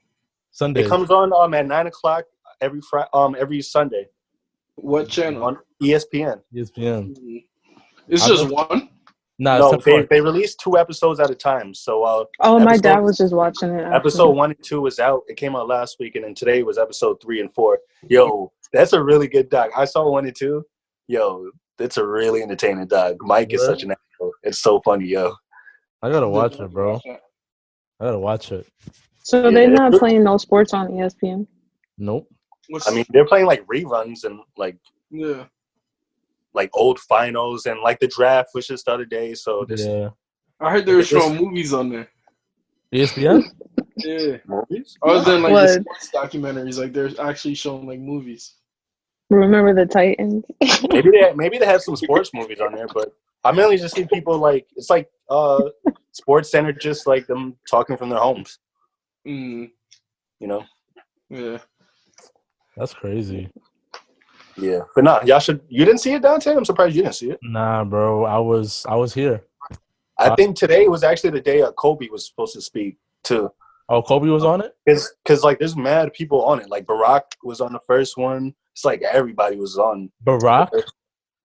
[SPEAKER 1] Sunday.
[SPEAKER 3] It comes on at 9:00 every Sunday.
[SPEAKER 2] What channel?
[SPEAKER 3] On ESPN.
[SPEAKER 1] ESPN.
[SPEAKER 2] It's just one?
[SPEAKER 3] No, they release 2 episodes at a time. So
[SPEAKER 4] my dad was just watching it.
[SPEAKER 3] Episode 1 and 2 is out. It came out last week, and then today was episode 3 and 4. Yo, that's a really good doc. I saw 1 and 2. Yo, it's a really entertaining doc. Mike is such an asshole. It's so funny, yo.
[SPEAKER 1] I gotta watch it, bro. I gotta watch it.
[SPEAKER 4] So they're not playing no sports on ESPN?
[SPEAKER 1] Nope.
[SPEAKER 3] I mean, they're playing like reruns and like old finals and like the draft, which is the other day. So
[SPEAKER 2] I heard they were showing movies on there.
[SPEAKER 1] ESPN?
[SPEAKER 2] Yeah.
[SPEAKER 3] Movies?
[SPEAKER 2] Other than like the sports documentaries, like they're actually showing like movies.
[SPEAKER 4] Remember the Titans?
[SPEAKER 3] maybe they have some sports movies on there, but I mainly just see people like it's like Sports Center, just like them talking from their homes.
[SPEAKER 2] Mm.
[SPEAKER 3] You know?
[SPEAKER 2] Yeah.
[SPEAKER 1] That's crazy.
[SPEAKER 3] Yeah, but nah, y'all should. You didn't see it, Dante? I'm surprised you didn't see it.
[SPEAKER 1] Nah, bro. I was here.
[SPEAKER 3] I think today was actually the day Kobe was supposed to speak too.
[SPEAKER 1] Oh, Kobe was on it?
[SPEAKER 3] Because like there's mad people on it. Like Barack was on the first one. It's like everybody was on.
[SPEAKER 1] Barack?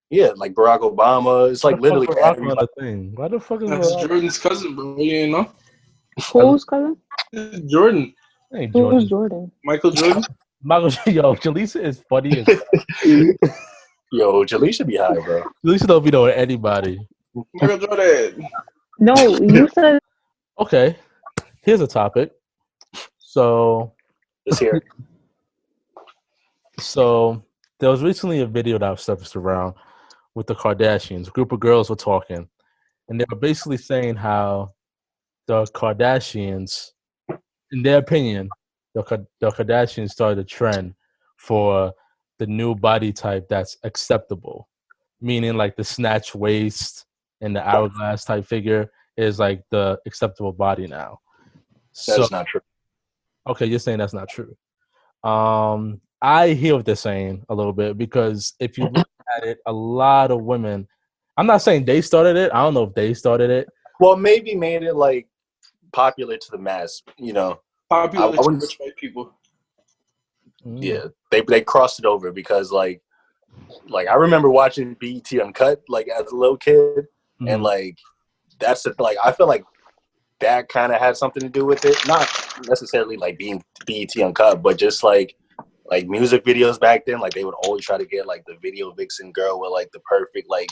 [SPEAKER 3] Yeah, like Barack Obama. It's like literally everybody.
[SPEAKER 1] Thing. Why the fuck is
[SPEAKER 2] That's
[SPEAKER 1] Barack?
[SPEAKER 2] Jordan's cousin, bro. You ain't know?
[SPEAKER 4] Who's cousin?
[SPEAKER 2] Jordan.
[SPEAKER 1] Hey, Jordan.
[SPEAKER 4] Who's Jordan?
[SPEAKER 2] Michael Jordan.
[SPEAKER 1] Yo, Jaleesa is funny as
[SPEAKER 3] Yo, Jaleesa should be high, bro.
[SPEAKER 1] Jaleesa don't be knowing anybody.
[SPEAKER 2] Michael Jordan.
[SPEAKER 4] No, you said.
[SPEAKER 1] Okay, here's a topic. So,
[SPEAKER 3] Let's hear it.
[SPEAKER 1] So there was recently a video that surfaced around with the Kardashians. A group of girls were talking, and they were basically saying how the Kardashians, in their opinion, the Kardashians started a trend for the new body type that's acceptable, meaning like the snatch waist and the hourglass type figure is like the acceptable body now.
[SPEAKER 3] That's not true.
[SPEAKER 1] Okay, you're saying that's not true. I hear what they're saying a little bit because if you look at it, a lot of women. I'm not saying they started it. I don't know if they started it.
[SPEAKER 3] Well, maybe made it like popular to the mass. You know,
[SPEAKER 2] Popular to
[SPEAKER 3] wouldn't.
[SPEAKER 2] rich white people.
[SPEAKER 3] Yeah, they crossed it over because like I remember watching BET Uncut like as a little kid, and like that's like I feel like that kind of had something to do with it. Not necessarily like being BET Uncut, but just like music videos back then. Like they would always try to get like the video vixen girl with like the perfect like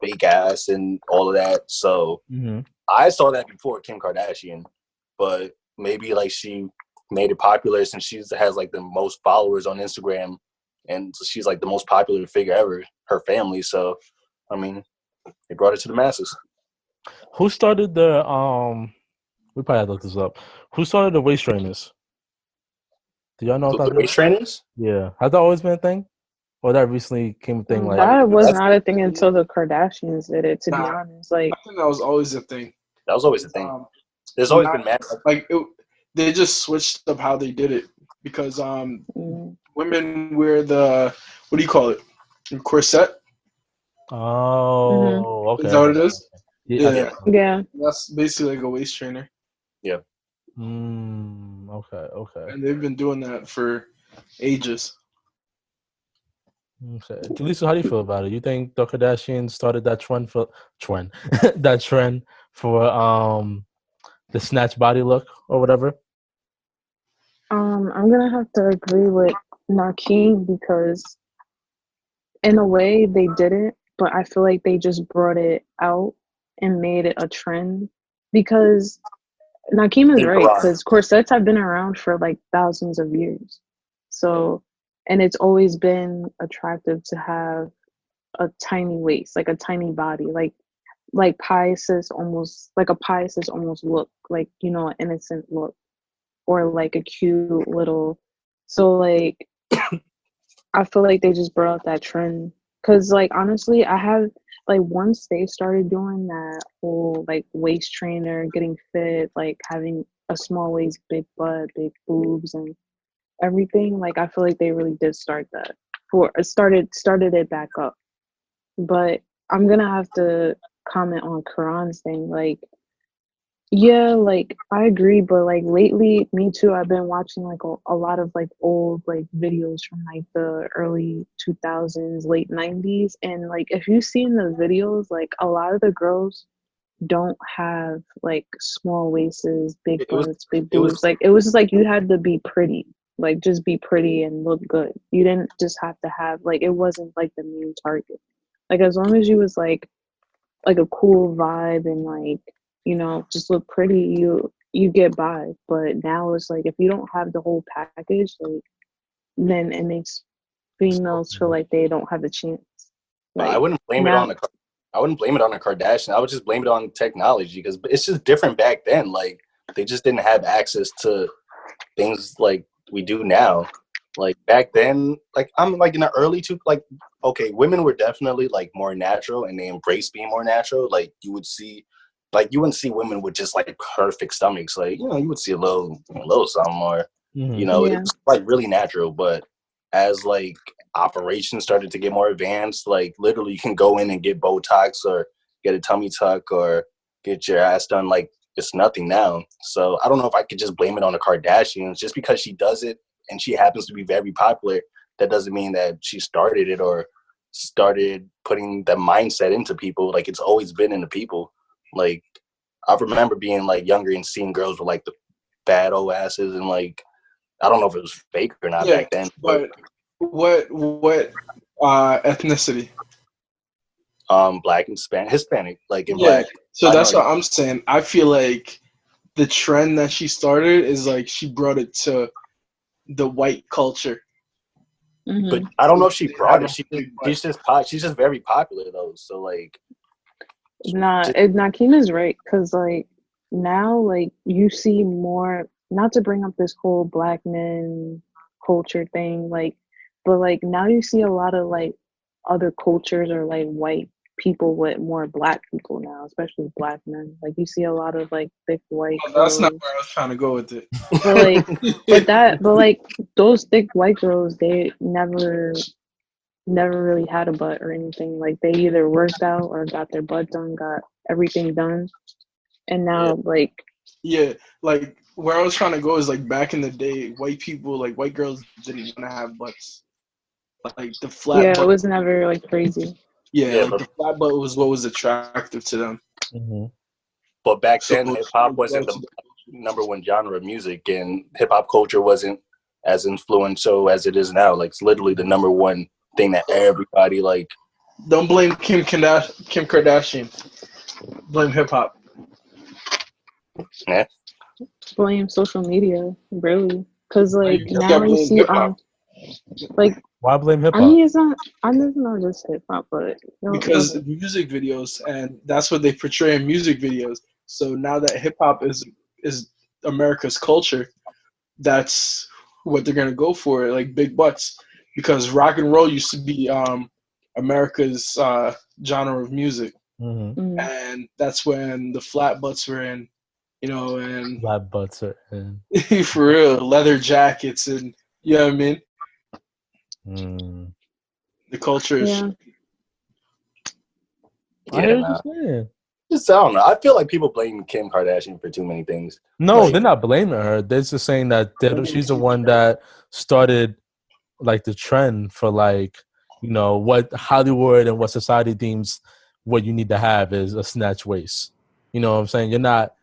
[SPEAKER 3] fake ass and all of that. So I saw that before Kim Kardashian, but maybe like she made it popular since she has like the most followers on Instagram, and she's like the most popular figure ever. Her family, so I mean, they brought it to the masses.
[SPEAKER 1] Who started the We probably have to look this up. Who started the waist trainers? Do y'all know about
[SPEAKER 3] The waist trainers?
[SPEAKER 1] Yeah, has that always been a thing, or that recently came a thing? Like
[SPEAKER 4] that was not a thing until the Kardashians did it. To be honest, like
[SPEAKER 2] I think that was always a thing.
[SPEAKER 3] That was always a thing. There's always been mad.
[SPEAKER 2] Like they just switched up how they did it because women wear the what do you call it? Corset.
[SPEAKER 1] Oh, okay.
[SPEAKER 2] Is that what it is?
[SPEAKER 4] Yeah.
[SPEAKER 2] That's basically like a waist trainer.
[SPEAKER 3] Yeah.
[SPEAKER 1] Okay.
[SPEAKER 2] And they've been doing that for ages.
[SPEAKER 1] Okay. Lisa, how do you feel about it? You think the Kardashians started that trend that trend for the snatch body look or whatever?
[SPEAKER 4] I'm gonna have to agree with Nakeem because in a way they didn't, but I feel like they just brought it out and made it a trend because Nakeem is right because corsets have been around for like thousands of years. So, and it's always been attractive to have a tiny waist, like a tiny body, like Pius's almost like a Pius's almost look, like, you know, an innocent look or like a cute little. So like I feel like they just brought out that trend because like honestly I have like once they started doing that whole like waist trainer, getting fit, like having a small waist, big butt, big boobs and everything, like I feel like they really did start that started it back up. But I'm gonna have to comment on Karan's thing. Like, yeah, like I agree, but like lately, me too. I've been watching like a lot of like old like videos from like the early 2000s, late 90s, and like if you've seen the videos, like a lot of the girls don't have like small waists, big butts, big boobs. Like it was just like you had to be pretty, like just be pretty and look good. You didn't just have to have like it wasn't like the main target. Like as long as you was like a cool vibe and like, you know, just look pretty, you get by. But now it's like if you don't have the whole package, like then it makes females feel like they don't have a chance. Like,
[SPEAKER 3] I wouldn't blame it on the Kardashian. I would just blame it on technology because it's just different back then. Like they just didn't have access to things like we do now. Like back then, like I'm like in the early okay, women were definitely like more natural and they embraced being more natural. Like you wouldn't see women with just like perfect stomachs. Like, you know, you would see a little something or, you know, it was like really natural. But as like operations started to get more advanced, like literally you can go in and get Botox or get a tummy tuck or get your ass done. Like it's nothing now. So I don't know if I could just blame it on the Kardashians just because she does it and she happens to be very popular. That doesn't mean that she started it or started putting the mindset into people. Like it's always been in the people. Like I remember being like younger and seeing girls with like the fat old asses and like I don't know if it was fake or not back then.
[SPEAKER 2] But what ethnicity?
[SPEAKER 3] Black and Hispanic, like in black.
[SPEAKER 2] So that's what I'm saying. I feel like the trend that she started is like she brought it to the white culture.
[SPEAKER 3] But I don't know if she brought it. She's just very popular though. So like,
[SPEAKER 4] Nakeem is right because like now like you see more. Not to bring up this whole black men culture thing, like, but like now you see a lot of like other cultures or like white people with more black people now, especially black men. Like you see a lot of like thick white
[SPEAKER 2] That's not
[SPEAKER 4] girls.
[SPEAKER 2] where I was trying to go with it.
[SPEAKER 4] But like, but like those thick white girls, they never really had a butt or anything. Like they either worked out or got their butt done, got everything done, and now like
[SPEAKER 2] yeah, like where I was trying to go is like back in the day, white people, like white girls, didn't want to have butts. Like the flat butt.
[SPEAKER 4] it was never like crazy.
[SPEAKER 2] Yeah, like the flat butt was what was attractive to them.
[SPEAKER 1] Mm-hmm.
[SPEAKER 3] But back then, hip hop wasn't the number one genre of music, and hip hop culture wasn't as influential as it is now. Like it's literally the number one thing that everybody like.
[SPEAKER 2] Don't blame Kim Kardashian. Blame hip hop.
[SPEAKER 3] Yeah.
[SPEAKER 4] Blame social media, really, because like now you see like
[SPEAKER 1] why blame hip hop?
[SPEAKER 4] I mean, it's not just hip hop, but
[SPEAKER 2] because music videos, and that's what they portray in music videos. So now that hip hop is America's culture, that's what they're gonna go for, like big butts. Because rock and roll used to be America's genre of music, and that's when the flat butts were in, and
[SPEAKER 1] flat butts are in.
[SPEAKER 2] for real, leather jackets, and you know what I mean. The culture is.
[SPEAKER 1] I hear what you're saying.
[SPEAKER 3] Just, I don't know. I feel like people blame Kim Kardashian for too many things.
[SPEAKER 1] No,
[SPEAKER 3] like,
[SPEAKER 1] they're not blaming her. They're just saying that she's the one that started like the trend for like, what Hollywood and what society deems what you need to have is a snatch waist. You know what I'm saying? You're not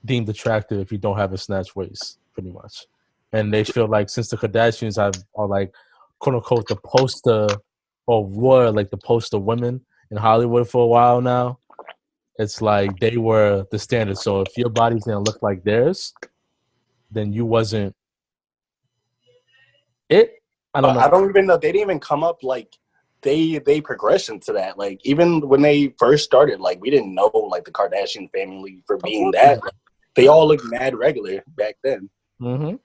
[SPEAKER 1] deemed attractive if you don't have a snatch waist, pretty much. And they feel like since the Kardashians are like, quote unquote, the poster or were like the poster women in Hollywood for a while now, it's like they were the standard. So if your body's gonna look like theirs, then you wasn't it. I don't know.
[SPEAKER 3] I don't even know. They didn't even come up like they progressed into that. Like even when they first started, like we didn't know like the Kardashian family for being that. Like, they all looked mad regular back then.
[SPEAKER 1] Mm-hmm.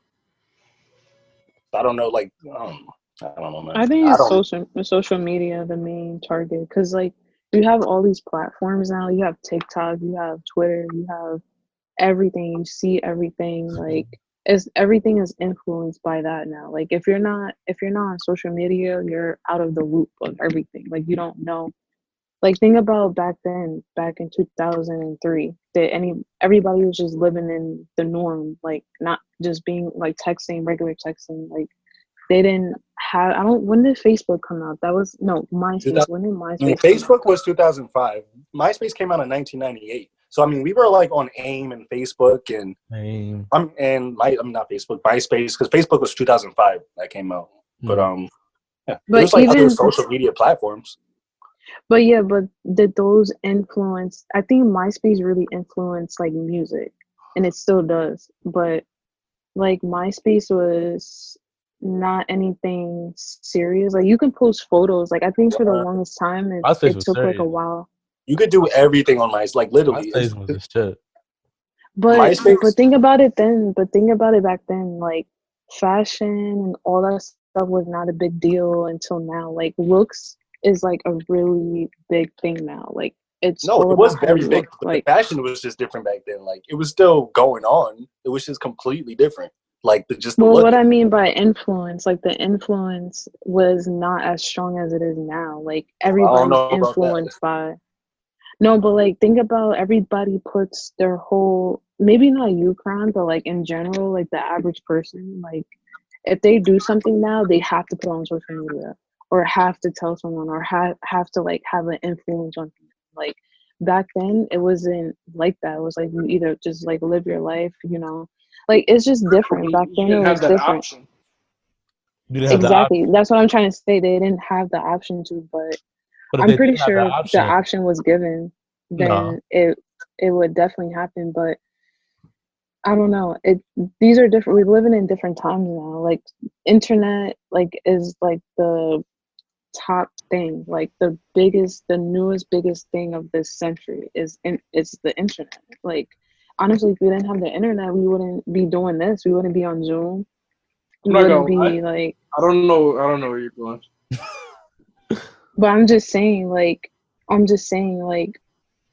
[SPEAKER 3] I don't know. Like I don't know, man.
[SPEAKER 4] I think it's social media the main target, because like you have all these platforms now. You have TikTok, you have Twitter, you have everything. You see everything. Like everything is influenced by that now. Like if you're not on social media, you're out of the loop of everything. Like you don't know. Like think about back in 2003, everybody was just living in the norm, like not just being like regular texting. Like they didn't have. When did Facebook come out? That was MySpace. When did MySpace?
[SPEAKER 3] Facebook was 2005. MySpace came out in 1998. So I mean, we were like on AIM and Facebook and not Facebook, MySpace, because Facebook was 2005 that came out. But it was like other social media platforms.
[SPEAKER 4] But did those influence? I think MySpace really influenced like music, and it still does. But like MySpace was not anything serious. Like you can post photos. Like I think for the longest time it took like a while.
[SPEAKER 3] You could do everything on MySpace, like literally.
[SPEAKER 1] MySpace was the shit.
[SPEAKER 4] But think about it then. But think about it back then. Like fashion and all that stuff was not a big deal until now. Like looks is like a really big thing now. Like it
[SPEAKER 3] was very big. Like fashion was just different back then. Like it was still going on. It was just completely different. Like
[SPEAKER 4] what I mean by influence, like the influence was not as strong as it is now. Like everybody's influenced by. No, but like think about everybody puts their whole, maybe not you, Kron, but like in general, like the average person, like if they do something now, they have to put it on social media or have to tell someone or have to like have an influence on people. Like back then, it wasn't like that. It was like you either just like live your life, like it's just different. Back then, it was different. Exactly. That's what I'm trying to say. They didn't have the option to, but I'm pretty sure if the option was given, then it would definitely happen. But I don't know. These are different. We're living in different times now. Like internet, like is like the top thing. Like the newest, biggest thing of this century is the internet. Like honestly, if we didn't have the internet, we wouldn't be doing this. We wouldn't be on Zoom. We wouldn't be like.
[SPEAKER 2] I don't know where you're going.
[SPEAKER 4] But I'm just saying, like, I'm just saying, like,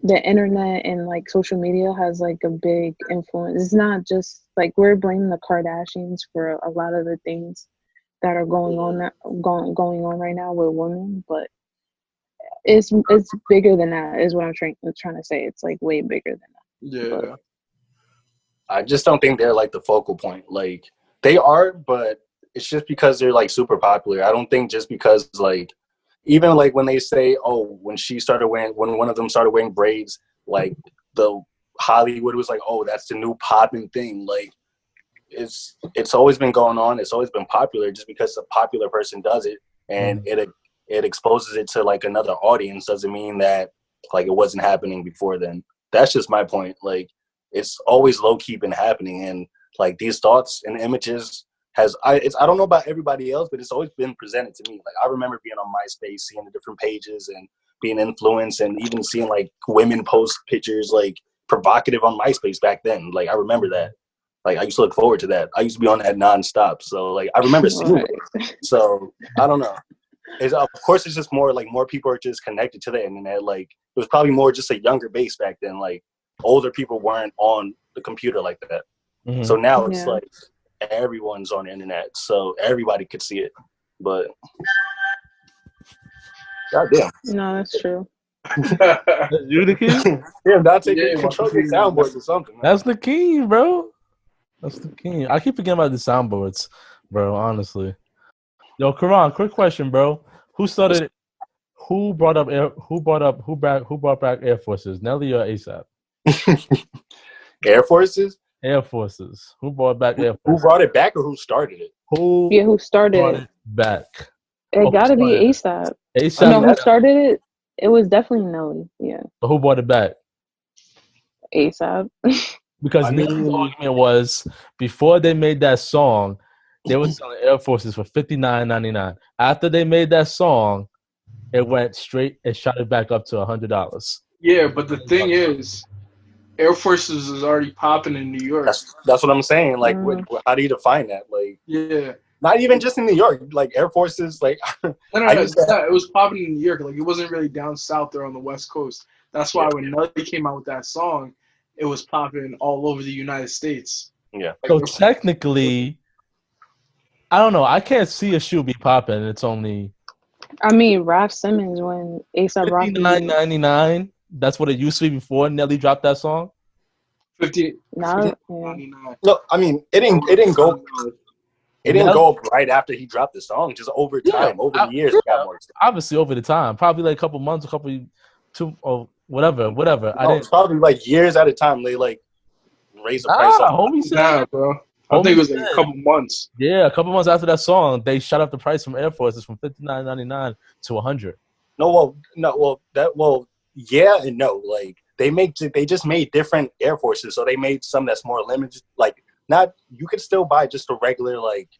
[SPEAKER 4] the internet and like social media has like a big influence. It's not just like we're blaming the Kardashians for a lot of the things that are going on right now with women, but it's bigger than that. Is what I'm trying to say. It's like way bigger than that.
[SPEAKER 2] Yeah.
[SPEAKER 4] But
[SPEAKER 3] I just don't think they're like the focal point. Like they are, but it's just because they're like super popular. I don't think just because like even like when they say, oh, when one of them started wearing braids, like the Hollywood was like, oh, that's the new popping thing. Like it's always been going on. It's always been popular. Just because a popular person does it and it exposes it to like another audience doesn't mean that like it wasn't happening before then. That's just my point. Like it's always low key been happening, and like these thoughts and images I don't know about everybody else, but it's always been presented to me. Like I remember being on MySpace, seeing the different pages and being influenced, and even seeing like women post pictures like provocative on MySpace back then. Like I remember that. Like I used to look forward to that. I used to be on that nonstop. So like I remember seeing it. So I don't know. Of course, it's just more people are just connected to the internet. Like it was probably more just a younger base back then. Like older people weren't on the computer like that. Mm-hmm. So now it's like everyone's on the internet, so everybody could see it. But goddamn,
[SPEAKER 4] no, that's true.
[SPEAKER 1] You the king?
[SPEAKER 3] Yeah, not taking control of your soundboards or something.
[SPEAKER 1] That's the king, bro. That's the king. I keep forgetting about the soundboards, bro. Honestly, yo, Karan, quick question, bro. Who brought back Air Forces? Nelly or ASAP?
[SPEAKER 3] Air Forces.
[SPEAKER 1] Air Forces. Who brought back Air Forces?
[SPEAKER 3] Who brought it back or who started it?
[SPEAKER 4] Who started it
[SPEAKER 1] back?
[SPEAKER 4] It gotta be ASAP.
[SPEAKER 1] ASAP.
[SPEAKER 4] No, who started it? It was definitely Nelly. Yeah.
[SPEAKER 1] But who brought it back?
[SPEAKER 4] ASAP.
[SPEAKER 1] Because Nelly's argument was before they made that song, they were selling Air Forces for $59.99. After they made that song, it went straight and shot it back up to $100.
[SPEAKER 2] Yeah, but the thing is, Air Forces is already popping in New York.
[SPEAKER 3] That's what I'm saying. Like, how do you define that? Like,
[SPEAKER 2] yeah,
[SPEAKER 3] not even just in New York. Like Air Forces, like
[SPEAKER 2] no, it was popping in New York. Like it wasn't really down south or on the West Coast. That's why when Nelly came out with that song, it was popping all over the United States.
[SPEAKER 3] Yeah.
[SPEAKER 1] So technically, I don't know. I can't see a shoe be popping. It's only.
[SPEAKER 4] I mean, Raf Simons when ASAP Rocky.
[SPEAKER 3] $59.99.
[SPEAKER 1] That's what it used to be before Nelly dropped that song.
[SPEAKER 2] $59.99.
[SPEAKER 3] No, I mean it didn't go. It didn't go up right after he dropped the song. Just over time, over the years, it got more expensive.
[SPEAKER 1] Obviously, over the time, probably like a couple months, two or whatever.
[SPEAKER 3] No, it's probably like years at a time. They like raise the price up.
[SPEAKER 1] Homie said,
[SPEAKER 2] nah, bro. I think it was like a couple months.
[SPEAKER 1] Yeah, a couple months after that song, they shot up the price from Air Forces from $59.99 to $100.
[SPEAKER 3] Yeah and no. Like they just made different Air Forces, so they made some that's more limited. Like you could still buy just a regular like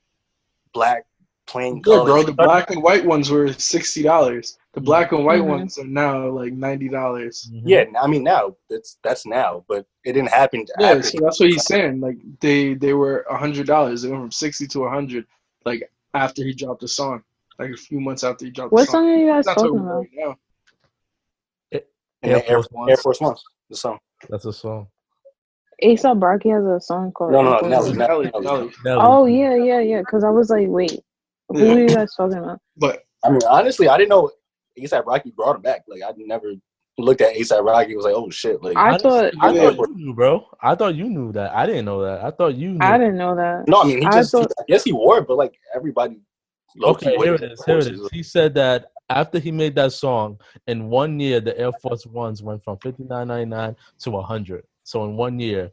[SPEAKER 3] black plain color.
[SPEAKER 2] Bro, the black and white ones were $60. The black and white ones are now like $90.
[SPEAKER 1] Mm-hmm.
[SPEAKER 3] Yeah, I mean now that's now, but it didn't happen.
[SPEAKER 2] Yeah, so that's what he's saying. Like they were $100. They went from 60 to 100. Like after he dropped the song, like a few months after he dropped the song.
[SPEAKER 4] What song are you guys talking about?
[SPEAKER 2] Right now.
[SPEAKER 3] Air Force One. The song.
[SPEAKER 1] That's a song.
[SPEAKER 4] ASAP Rocky has a song called.
[SPEAKER 3] No,
[SPEAKER 2] Nelly.
[SPEAKER 4] Oh yeah. Because I was like, wait, who are you guys talking about?
[SPEAKER 2] But
[SPEAKER 3] I mean, honestly, I didn't know ASAP Rocky brought him back. Like I never looked at ASAP Rocky and was like, oh shit. Like
[SPEAKER 1] I thought you knew, bro. I thought you knew that. I didn't know that. I thought you knew.
[SPEAKER 4] I didn't know that.
[SPEAKER 3] No, I mean I guess he wore it, but like everybody.
[SPEAKER 1] Okay, here it is. He said that after he made that song, in 1 year, the Air Force Ones went from $59.99 to $100. So in 1 year.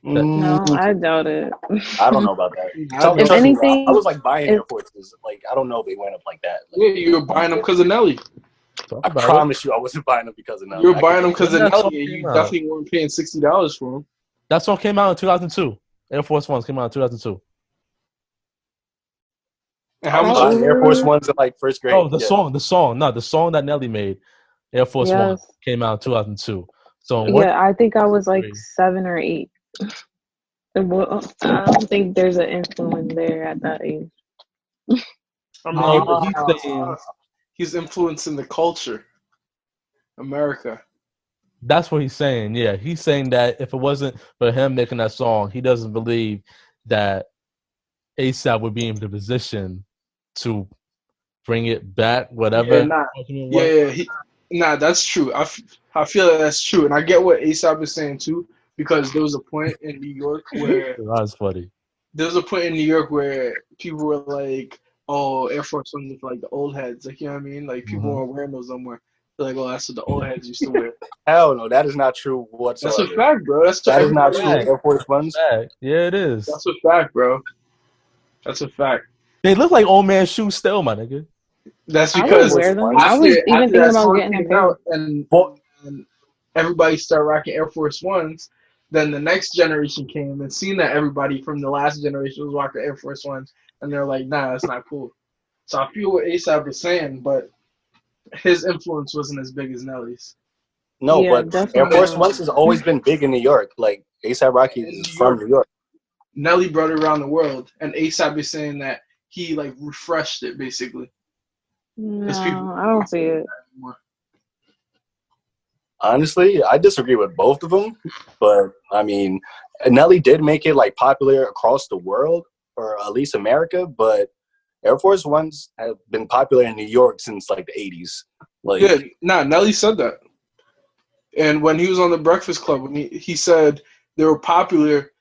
[SPEAKER 4] No, I doubt it.
[SPEAKER 3] I don't know about that.
[SPEAKER 4] If anything,
[SPEAKER 3] I was like buying Air Forces. Like I don't know if they went up like that. Like,
[SPEAKER 2] yeah, you were buying them because of Nelly.
[SPEAKER 3] I promise you, I wasn't buying them because of Nelly.
[SPEAKER 2] You were buying them because of Nelly, and you definitely weren't paying $60 for them.
[SPEAKER 1] That song came out in 2002. Air Force Ones came out in 2002.
[SPEAKER 2] And how much
[SPEAKER 3] Air Force Ones in like first grade?
[SPEAKER 1] Oh, the song that Nelly made, Air Force One, came out in 2002. So
[SPEAKER 4] I think I was like 7 or 8. I don't think there's an influence there at that age.
[SPEAKER 2] I mean, he's influencing the culture. America.
[SPEAKER 1] That's what he's saying. Yeah, he's saying that if it wasn't for him making that song, he doesn't believe that ASAP would be in the position to bring it back. Whatever.
[SPEAKER 2] Nah, that's true. I feel that that's true, and I get what ASAP is saying too, because there was a point in New York where
[SPEAKER 1] That's funny.
[SPEAKER 2] There was a point in New York where people were like, "Oh, Air Force Ones for like the old heads," like you know what I mean? Like people weren't wearing those somewhere. They're like, "Oh, that's what the old heads used to wear."
[SPEAKER 3] Hell no, that is not true whatsoever.
[SPEAKER 2] That's a fact, bro.
[SPEAKER 3] That is not true. Air Force Ones.
[SPEAKER 1] Yeah, it is.
[SPEAKER 2] That's a fact, bro. That's a fact.
[SPEAKER 1] They look like old man shoes still, my nigga.
[SPEAKER 2] That's because
[SPEAKER 4] I was even thinking about getting a pair.
[SPEAKER 2] And everybody started rocking Air Force Ones. Then the next generation came and seen that everybody from the last generation was rocking Air Force Ones, and they're like, "Nah, that's not cool." So I feel what ASAP is saying, but his influence wasn't as big as Nelly's.
[SPEAKER 3] No, yeah, but Air Force Ones has always been big in New York. Like ASAP Rocky is from New York.
[SPEAKER 2] Nelly brought it around the world, and ASAP is saying that he like refreshed it basically.
[SPEAKER 4] No, I don't see it.
[SPEAKER 3] Honestly, I disagree with both of them, but I mean, Nelly did make it like popular across the world, or at least America. But Air Force Ones have been popular in New York since like the '80s. Like,
[SPEAKER 2] yeah, Nelly said that, and when he was on the Breakfast Club, when he said they were popular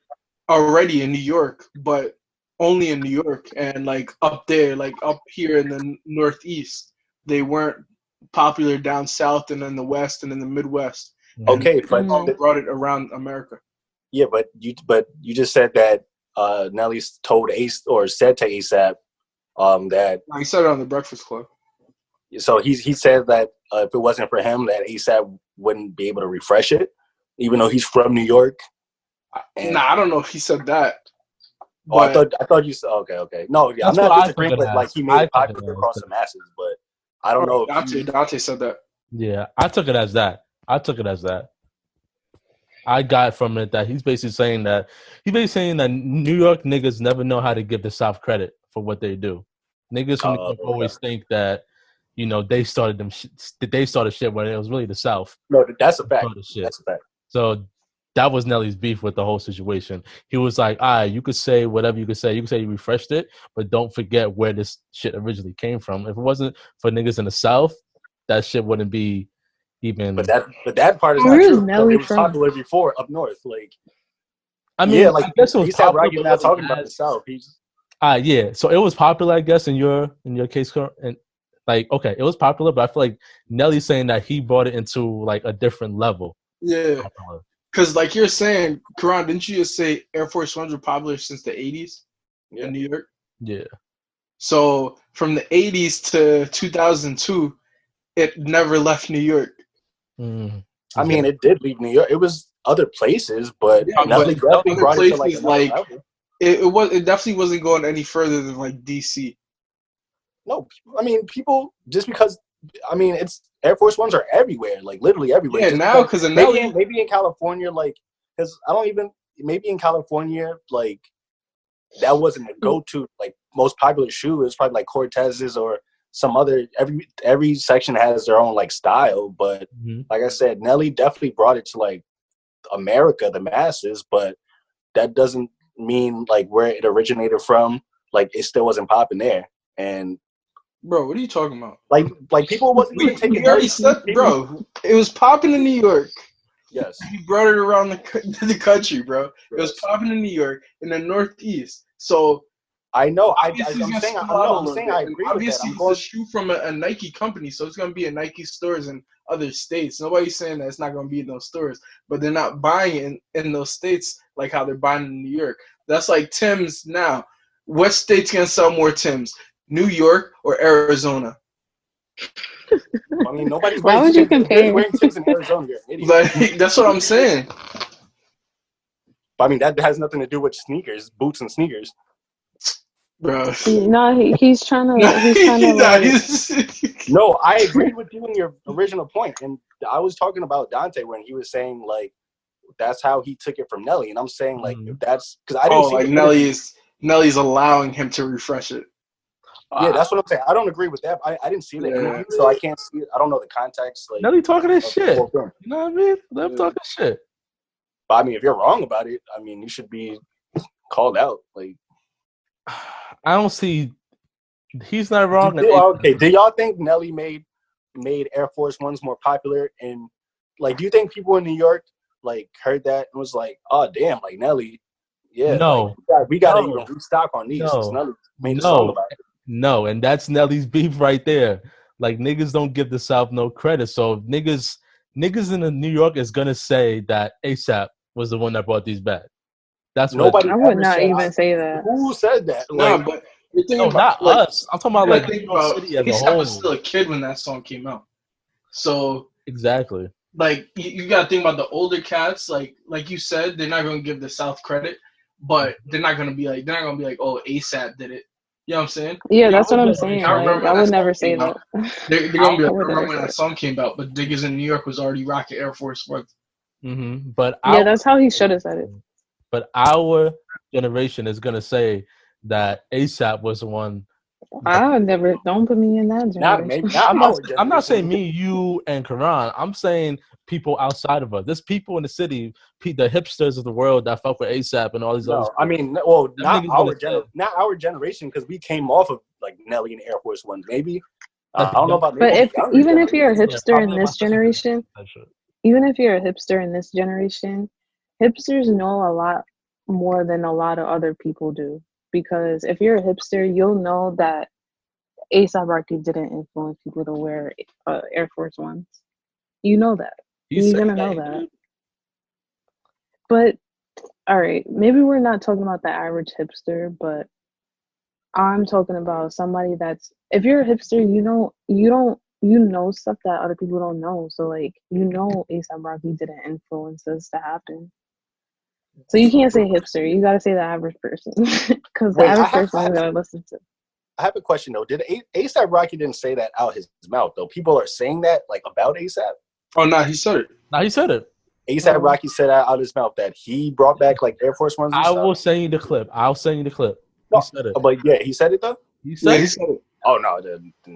[SPEAKER 2] already in New York, but only in New York, and like up there, like up here in the Northeast, they weren't popular down south and in the West and in the Midwest.
[SPEAKER 3] Okay, but
[SPEAKER 2] brought it around America.
[SPEAKER 3] Yeah, but you just said that Nelly told Ace or said to ASAP that
[SPEAKER 2] he said it on the Breakfast Club.
[SPEAKER 3] So he said that if it wasn't for him, that ASAP wouldn't be able to refresh it, even though he's from New York.
[SPEAKER 2] I don't know if he said that.
[SPEAKER 3] Oh, I thought you said okay. No, I'm not disagreeing with like he made it popular across the masses, but I don't know.
[SPEAKER 2] Dante said that.
[SPEAKER 1] Yeah, I took it as that. I got from it that he's basically saying that New York niggas never know how to give the South credit for what they do. Niggas from New York always think that, you know, they started shit when it was really the South.
[SPEAKER 3] No, that's a fact. That's a fact.
[SPEAKER 1] So that was Nelly's beef with the whole situation. He was like, you could say whatever you could say. You could say you refreshed it, but don't forget where this shit originally came from. If it wasn't for niggas in the South, that shit wouldn't be even.
[SPEAKER 3] But that part is not true. It was popular before up north. Like, I mean, yeah, like I guess it was popular. You're not talking about the South.
[SPEAKER 1] Yeah. So it was popular, I guess, in your case, and like, okay, it was popular, but I feel like Nelly's saying that he brought it into like a different level.
[SPEAKER 2] Yeah. Because, like you're saying, Karan, didn't you just say Air Force Ones were popular since the 80s in New York?
[SPEAKER 1] Yeah.
[SPEAKER 2] So, from the 80s to 2002, it never left New York.
[SPEAKER 3] I mean, it did leave New York. It was other places, but Nelly definitely brought it to like another level.
[SPEAKER 2] It definitely wasn't going any further than like DC.
[SPEAKER 3] No, I mean, people, just because, I mean, it's Air Force Ones are everywhere, like literally everywhere.
[SPEAKER 2] Yeah, now because of Nelly.
[SPEAKER 3] Maybe in California, like, because maybe in California, like, that wasn't a go-to, like, most popular shoe. It was probably like Cortez's or some other, every section has their own, like, style. But like I said, Nelly definitely brought it to, like, America, the masses, but that doesn't mean, like, where it originated from, like, it still wasn't popping there. And
[SPEAKER 2] bro, what are you talking about?
[SPEAKER 3] Like people wasn't even taking.
[SPEAKER 2] We already said, bro, it was popping in New York.
[SPEAKER 3] Yes,
[SPEAKER 2] he brought it around the country, bro. It was popping in New York in the Northeast. So
[SPEAKER 3] I know. I'm saying I agree
[SPEAKER 2] obviously
[SPEAKER 3] with that.
[SPEAKER 2] It's a shoe from a Nike company, so it's gonna be in Nike stores in other states. Nobody's saying that it's not gonna be in those stores, but they're not buying it in those states like how they're buying in New York. That's like Tim's now. What state's gonna sell more Tim's? New York or Arizona?
[SPEAKER 3] I mean, nobody's
[SPEAKER 4] Why would you compare?
[SPEAKER 3] Wearing Tim's in Arizona.
[SPEAKER 2] Like, that's what I'm saying.
[SPEAKER 3] I mean, that has nothing to do with sneakers, boots and sneakers.
[SPEAKER 2] Bro.
[SPEAKER 4] No, he's trying to.
[SPEAKER 3] No, I agreed with you in your original point, and I was talking about Dante when he was saying like that's how he took it from Nelly, and I'm saying like if that's because I didn't see
[SPEAKER 2] like Nelly's allowing him to refresh it.
[SPEAKER 3] Yeah, that's what I'm saying. I don't agree with that. I didn't see the interview, so I can't see it. I don't know the context. Like,
[SPEAKER 1] Nelly talking his shit.
[SPEAKER 3] You
[SPEAKER 1] know what I mean? Let him talk his shit.
[SPEAKER 3] But I mean, if you're wrong about it, I mean, you should be called out. Like,
[SPEAKER 1] I don't see. He's not wrong.
[SPEAKER 3] Okay, do y'all think Nelly made Air Force Ones more popular? And like, do you think people in New York like heard that and was like, "Oh, damn!" Like Nelly, yeah,
[SPEAKER 1] no,
[SPEAKER 3] like, we got to even restock on these. Nelly made a song about it.
[SPEAKER 1] No, and that's Nelly's beef right there. Like, niggas don't give the South no credit. So niggas in New York is gonna say that ASAP was the one that brought these back. That's
[SPEAKER 3] nobody.
[SPEAKER 4] I would not even say that.
[SPEAKER 3] Who said that?
[SPEAKER 2] No, but you're thinking
[SPEAKER 1] about, not us. I'm talking about like New York City as a whole.
[SPEAKER 2] I was still a kid when that song came out, so
[SPEAKER 1] exactly.
[SPEAKER 2] Like you got to think about the older cats. Like you said, they're not gonna give the South credit, but they're not gonna be like, oh, ASAP did it. You know what I'm saying?
[SPEAKER 4] Yeah, that's what I'm saying. Like, I would never say that.
[SPEAKER 2] They're gonna be like, I remember when that song came out, but niggas in New York was already rocking Air Force Ones.
[SPEAKER 1] Mm-hmm. But
[SPEAKER 4] yeah, that's how he should have said it.
[SPEAKER 1] But our generation is gonna say that ASAP was the one.
[SPEAKER 4] I would never. Don't put me in that generation.
[SPEAKER 1] I'm not saying me, you, and Karan. I'm saying people outside of us. There's people in the city, the hipsters of the world that fuck with ASAP and all these other.
[SPEAKER 3] I mean, well, not our generation, because we came off of like Nelly and Air Force Ones. Maybe I don't know about.
[SPEAKER 4] But even if you're a hipster in this generation, hipsters know a lot more than a lot of other people do. Because if you're a hipster, you'll know that A$AP Rocky didn't influence people to wear Air Force Ones. You know that. You're gonna know that. But all right, maybe we're not talking about the average hipster, but I'm talking about somebody that's. If you're a hipster, you know stuff that other people don't know. So like, A$AP Rocky didn't influence this to happen. So you can't say hipster. You got to say the average person, because the average person is gonna listen to.
[SPEAKER 3] I have a question though. Did A$AP Rocky didn't say that out his mouth though? People are saying that like about ASAP.
[SPEAKER 2] Oh no, he said it.
[SPEAKER 3] A$AP Rocky said that out his mouth that he brought back like Air Force Ones.
[SPEAKER 1] I will send you the clip. I'll send you the clip.
[SPEAKER 3] No, he said it. But yeah, he said it though.
[SPEAKER 2] He said it.
[SPEAKER 3] Oh no,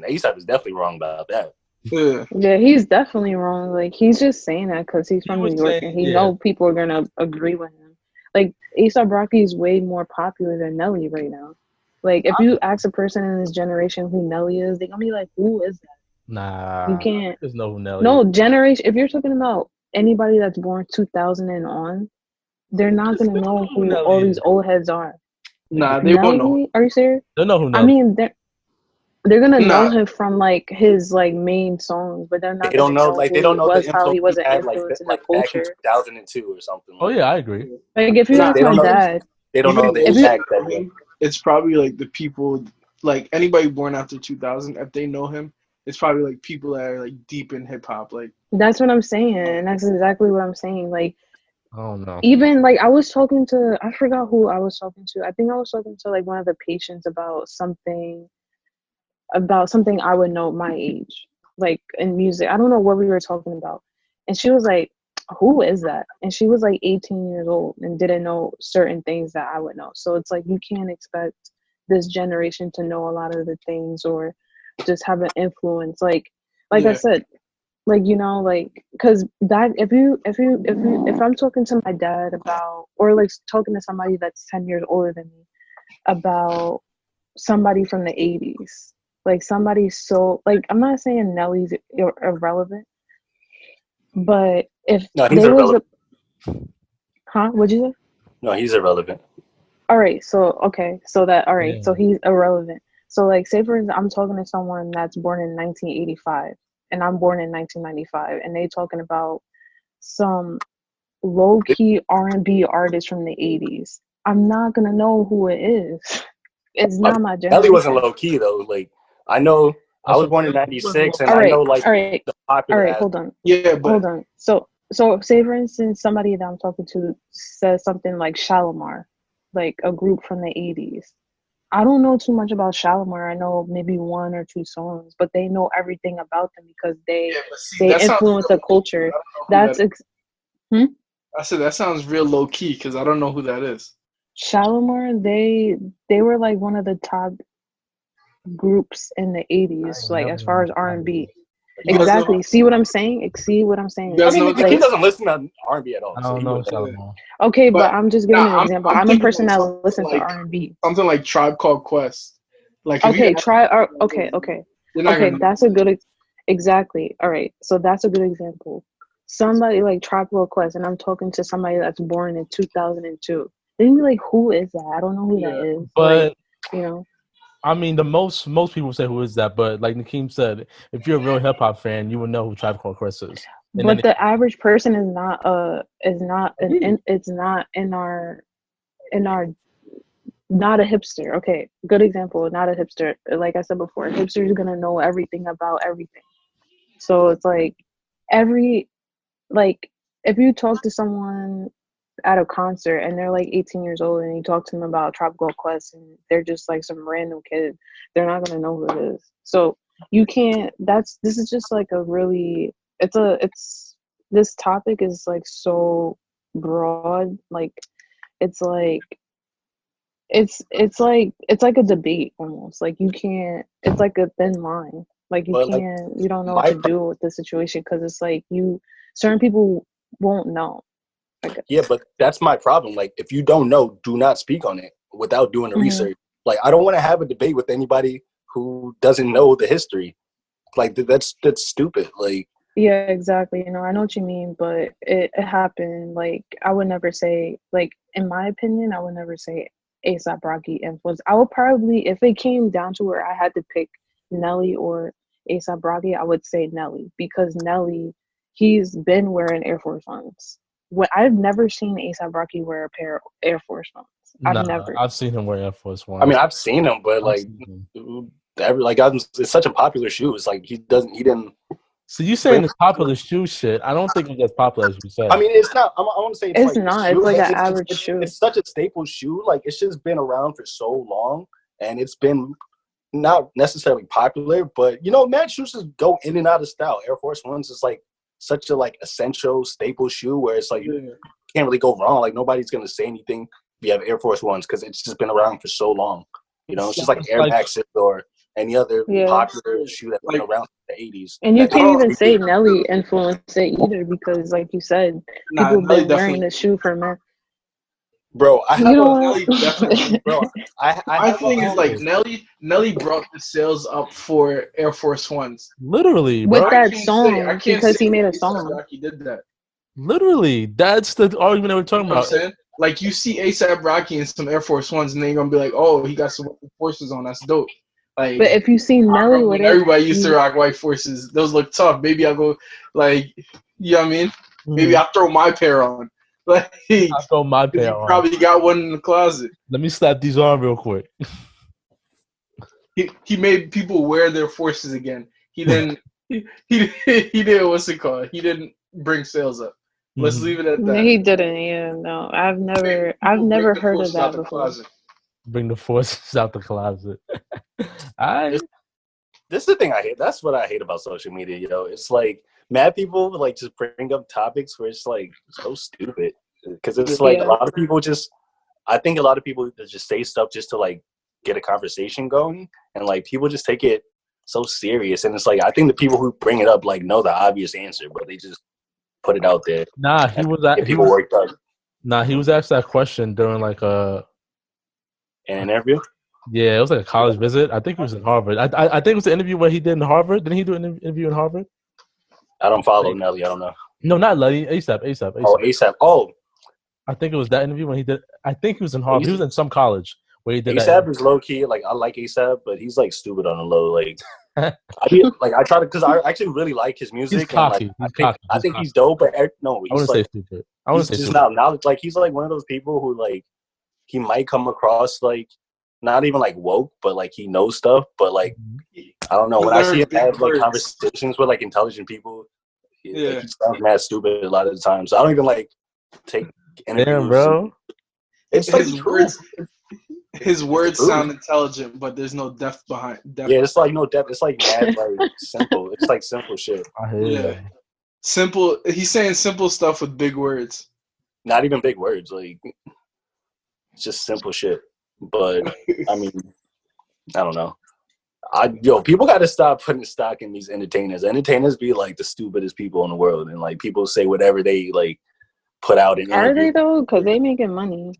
[SPEAKER 3] A$AP is definitely wrong about that.
[SPEAKER 4] Yeah, he's definitely wrong. Like, he's just saying that because he's from New York and he know people are gonna agree with him. Like, A$AP Rocky is way more popular than Nelly right now. Like, if you ask a person in this generation who Nelly is, they're gonna be like, "Who is that?"
[SPEAKER 1] Nah,
[SPEAKER 4] you can't.
[SPEAKER 1] There's no Nelly.
[SPEAKER 4] No generation. If you're talking about anybody that's born 2000 and on, they're not gonna know who Nelly all these old heads are.
[SPEAKER 2] Nah, they won't know.
[SPEAKER 4] Are you serious?
[SPEAKER 1] They know who Nelly.
[SPEAKER 4] I mean, they're gonna know him from like his like main songs, but they're not.
[SPEAKER 3] They don't know. Like, they don't know
[SPEAKER 4] how he was an influence in the culture.
[SPEAKER 3] Back in 2002 or something.
[SPEAKER 1] Oh yeah, I agree.
[SPEAKER 4] Like, if you ask my dad,
[SPEAKER 3] they don't know the impact that way.
[SPEAKER 2] It's probably like the people, like anybody born after 2000, if they know him, it's probably like people that are like deep in hip hop. Like,
[SPEAKER 4] that's what I'm saying, and that's exactly what I'm saying. Like,
[SPEAKER 1] oh no.
[SPEAKER 4] Even like I forgot who I was talking to. I think I was talking to like one of the patients about something I would know my age, like in music. I don't know what we were talking about, and she was like, "Who is that?" And she was like 18 years old and didn't know certain things that I would know. So it's like, you can't expect this generation to know a lot of the things or just have an influence. Like I said, like, like, because that if I'm talking to my dad about, or like talking to somebody that's 10 years older than me about somebody from the 80s, like somebody, so like, I'm not saying Nelly's irrelevant, but if
[SPEAKER 3] he's irrelevant.
[SPEAKER 4] What'd you say?
[SPEAKER 3] No, he's irrelevant.
[SPEAKER 4] All right, so so he's irrelevant. So like, say for instance, I'm talking to someone that's born in 1985 and I'm born in 1995, and they talking about some low-key R&B artist from the 80s. I'm not gonna know who it is. It's not my generation.
[SPEAKER 3] Nelly wasn't low-key though. Like, I know I was born in 96, and I know like the popular.
[SPEAKER 4] Hold on.
[SPEAKER 2] Yeah, but
[SPEAKER 4] hold on. So say for instance, somebody that I'm talking to says something like Shalimar, like a group from the 80s. I don't know too much about Shalimar. I know maybe one or two songs, but they know everything about them because they influence the culture. I
[SPEAKER 2] said that sounds real low key because I don't know who that is.
[SPEAKER 4] Shalimar, they were like one of the top. groups in the 80s, like as far as R&B.
[SPEAKER 2] You guys
[SPEAKER 4] Exactly.
[SPEAKER 2] know-
[SPEAKER 4] See what I'm saying? See what I'm saying?
[SPEAKER 2] You guys know
[SPEAKER 3] the kid doesn't listen to R&B at all.
[SPEAKER 1] I
[SPEAKER 3] So
[SPEAKER 1] don't
[SPEAKER 3] he
[SPEAKER 1] know.
[SPEAKER 3] wouldn't.
[SPEAKER 4] Okay, but
[SPEAKER 2] But
[SPEAKER 4] I'm just giving an
[SPEAKER 2] I'm
[SPEAKER 4] example. I'm a
[SPEAKER 2] thinking
[SPEAKER 4] person
[SPEAKER 2] like
[SPEAKER 4] that
[SPEAKER 2] something
[SPEAKER 4] listens to
[SPEAKER 2] like
[SPEAKER 4] R&B.
[SPEAKER 2] something like Tribe Called Quest. Like if
[SPEAKER 4] Okay,
[SPEAKER 2] you
[SPEAKER 4] okay.
[SPEAKER 2] you're not
[SPEAKER 4] Okay,
[SPEAKER 2] gonna
[SPEAKER 4] that's a good exactly. All right. So that's a good example. Somebody like Tribe Called Quest, and I'm talking to somebody that's born in 2002. Then you're like, who is that? I don't know who that is.
[SPEAKER 1] But
[SPEAKER 4] like, you know.
[SPEAKER 1] I mean, the most people say who is that, but like Nakeem said, if you're a real hip hop fan, you would know who Tribe Called Quest is. And
[SPEAKER 4] But the average person is not it's not in our not a hipster. Okay, good example. Not a hipster. Like I said before, hipster is gonna know everything about everything. So it's like like if you talk to someone at a concert and they're like 18 years old and you talk to them about Tropical Quest and they're just like some random kid, they're not gonna know who it is. So you can't. This is just like a really. It's this topic is like so broad. Like it's like it's like a debate almost. Like you can't. It's like a thin line. Like you can't. You don't know what to do with the situation because it's like certain people won't know.
[SPEAKER 3] Yeah, but that's my problem. Like, if you don't know, do not speak on it without doing the research. Like, I don't want to have a debate with anybody who doesn't know the history. Like, that's stupid. Like,
[SPEAKER 4] yeah, exactly. You know, I know what you mean, but it happened. Like, I would never say, like, in my opinion, I would never say A$AP Rocky influence. I would probably, if it came down to where I had to pick Nelly or A$AP Rocky, I would say Nelly because Nelly, he's been wearing Air Force Ones. I've never seen A$AP Rocky wear a pair of Air Force Ones.
[SPEAKER 1] I've seen him wear Air Force Ones.
[SPEAKER 3] I mean, I've seen him, but it's such a popular shoe. It's like he didn't.
[SPEAKER 1] So you saying the popular shoe shit? I don't think it's as popular as you said.
[SPEAKER 3] I mean, it's not. I want to say
[SPEAKER 4] it's like not. It's like an average shoe.
[SPEAKER 3] It's such a staple shoe. Like it's just been around for so long, and it's been not necessarily popular. But you know, mad shoes just go in and out of style. Air Force Ones is like such a like essential staple shoe where it's like you can't really go wrong. Like nobody's gonna say anything if you have Air Force Ones because it's just been around for so long. You know, it's just like Air Maxes or any other popular shoe that's been around in the 80s.
[SPEAKER 4] And you can't even say Nelly influenced it either because, like you said, people have been wearing the shoe for men.
[SPEAKER 3] Bro,
[SPEAKER 2] Nelly definitely.
[SPEAKER 3] Bro,
[SPEAKER 2] my thing is like Nelly brought the sales up for Air Force Ones.
[SPEAKER 1] Literally,
[SPEAKER 4] with
[SPEAKER 1] bro.
[SPEAKER 4] that song because he made a song.
[SPEAKER 2] Rocky did that.
[SPEAKER 1] Literally, that's the argument that we're talking about.
[SPEAKER 2] What I'm saying? Like you see A$AP Rocky in some Air Force Ones, and then you're gonna be like, "Oh, he got some white forces on. That's dope." Like,
[SPEAKER 4] but if you see Nelly with
[SPEAKER 2] everybody used to rock white forces. Those look tough. Maybe I'll go like, you know what I mean? Maybe I'll throw my pair on. Like,
[SPEAKER 1] I'll throw my pair on.
[SPEAKER 2] Probably got one in the closet.
[SPEAKER 1] Let me slap these on real quick.
[SPEAKER 2] He made people wear their forces again. He didn't. he did what's it called? He didn't bring sales up. Let's leave it at that.
[SPEAKER 4] He didn't. Yeah, no. I've never heard of that before.
[SPEAKER 1] Bring the forces out the closet.
[SPEAKER 3] This is the thing I hate. That's what I hate about social media, yo. It's like mad people like just bring up topics where it's like so stupid because it's like a lot of people I think a lot of people just say stuff just to like get a conversation going, and like people just take it so serious, and it's like I think the people who bring it up like know the obvious answer, but they just put it out there.
[SPEAKER 1] Nah, he was asked that question during like an
[SPEAKER 3] interview.
[SPEAKER 1] Yeah, it was like a college visit. I think it was in Harvard. I think it was the interview where he did in Harvard. Didn't he do an interview in Harvard?
[SPEAKER 3] I don't follow Nelly. I don't know.
[SPEAKER 1] No, not Nelly. A$AP.
[SPEAKER 3] Oh, A$AP. Oh,
[SPEAKER 1] I think it was that interview when he did. I think he was in Harvard. He was in some college where he did.
[SPEAKER 3] A$AP is low key. Like I like A$AP, but he's like stupid on the low. Like I try to because I actually really like his music.
[SPEAKER 1] He's cocky.
[SPEAKER 3] I think he's dope, but no, he's
[SPEAKER 1] I wouldn't say stupid. I wouldn't say
[SPEAKER 3] stupid. Now, like he's like one of those people who like he might come across like not even like woke, but like he knows stuff. But like I don't know when I see him have like conversations with like intelligent people, he sounds mad stupid a lot of the time. So I don't even like take interviews.
[SPEAKER 1] Damn, bro.
[SPEAKER 3] It's like
[SPEAKER 2] his words sound intelligent, but there's no depth behind.
[SPEAKER 3] Yeah, it's like no depth. It's like mad, like simple. It's like simple shit.
[SPEAKER 1] I hear that.
[SPEAKER 2] Simple. He's saying simple stuff with big words.
[SPEAKER 3] Not even big words. Like it's just simple shit. But I mean, I don't know. People got to stop putting stock in these entertainers. Entertainers be like the stupidest people in the world, and like people say whatever they like put out in
[SPEAKER 4] Are
[SPEAKER 3] interviews.
[SPEAKER 4] they though? Because they making money.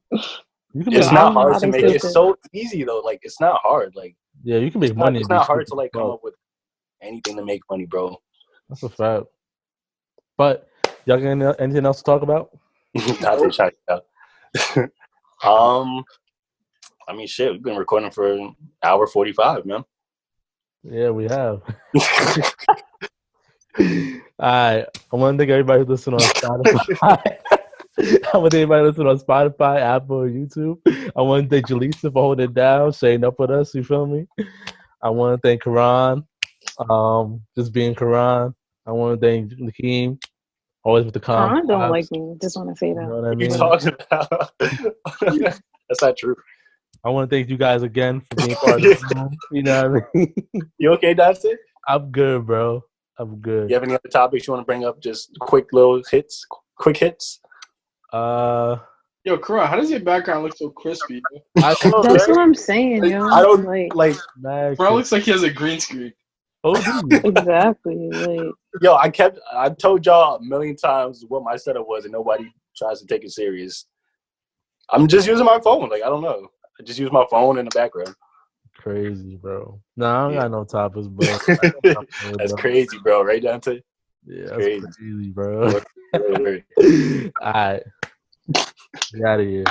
[SPEAKER 3] It's not hard to make. It's so easy though. Like it's not hard. Like
[SPEAKER 1] yeah, you can make money.
[SPEAKER 3] It's not hard to like come up with anything to make money, bro.
[SPEAKER 1] That's a fact. But y'all got anything else to talk about?
[SPEAKER 3] Not to check out. I mean, shit, we've been recording for an hour 45, man.
[SPEAKER 1] Yeah, we have. All right. I want to thank everybody who listened on Spotify. I want to thank everybody listening on Spotify, Apple, or YouTube. I want to thank Jaleesa for holding it down, staying up with us. You feel me? I want to thank Karan, just being Karan. I want to thank Nakeem, always with the
[SPEAKER 4] Karan don't
[SPEAKER 1] vibes.
[SPEAKER 4] like me. Just want to say that.
[SPEAKER 1] You know what I mean?
[SPEAKER 3] What are you talking about? That's not true.
[SPEAKER 1] I want to thank you guys again for being part of the room. You know what I mean?
[SPEAKER 3] You okay, Dante?
[SPEAKER 1] I'm good, bro. I'm good.
[SPEAKER 3] You have any other topics you want to bring up? Just quick little hits? Quick hits?
[SPEAKER 2] Yo, Karan, how does your background look so crispy?
[SPEAKER 4] That's what I'm saying, yo.
[SPEAKER 3] I don't like.
[SPEAKER 2] Karan looks like he has a green screen.
[SPEAKER 1] Oh,
[SPEAKER 4] exactly. Like,
[SPEAKER 3] yo, I told y'all a million times what my setup was, and nobody tries to take it serious. I'm just using my phone. Like I don't know. I just use my phone in the background.
[SPEAKER 1] Crazy, bro. Nah, I don't got no topics, bro.
[SPEAKER 3] That's crazy, bro. Right, Dante?
[SPEAKER 1] Yeah, that's crazy, bro. All right. Get out of here.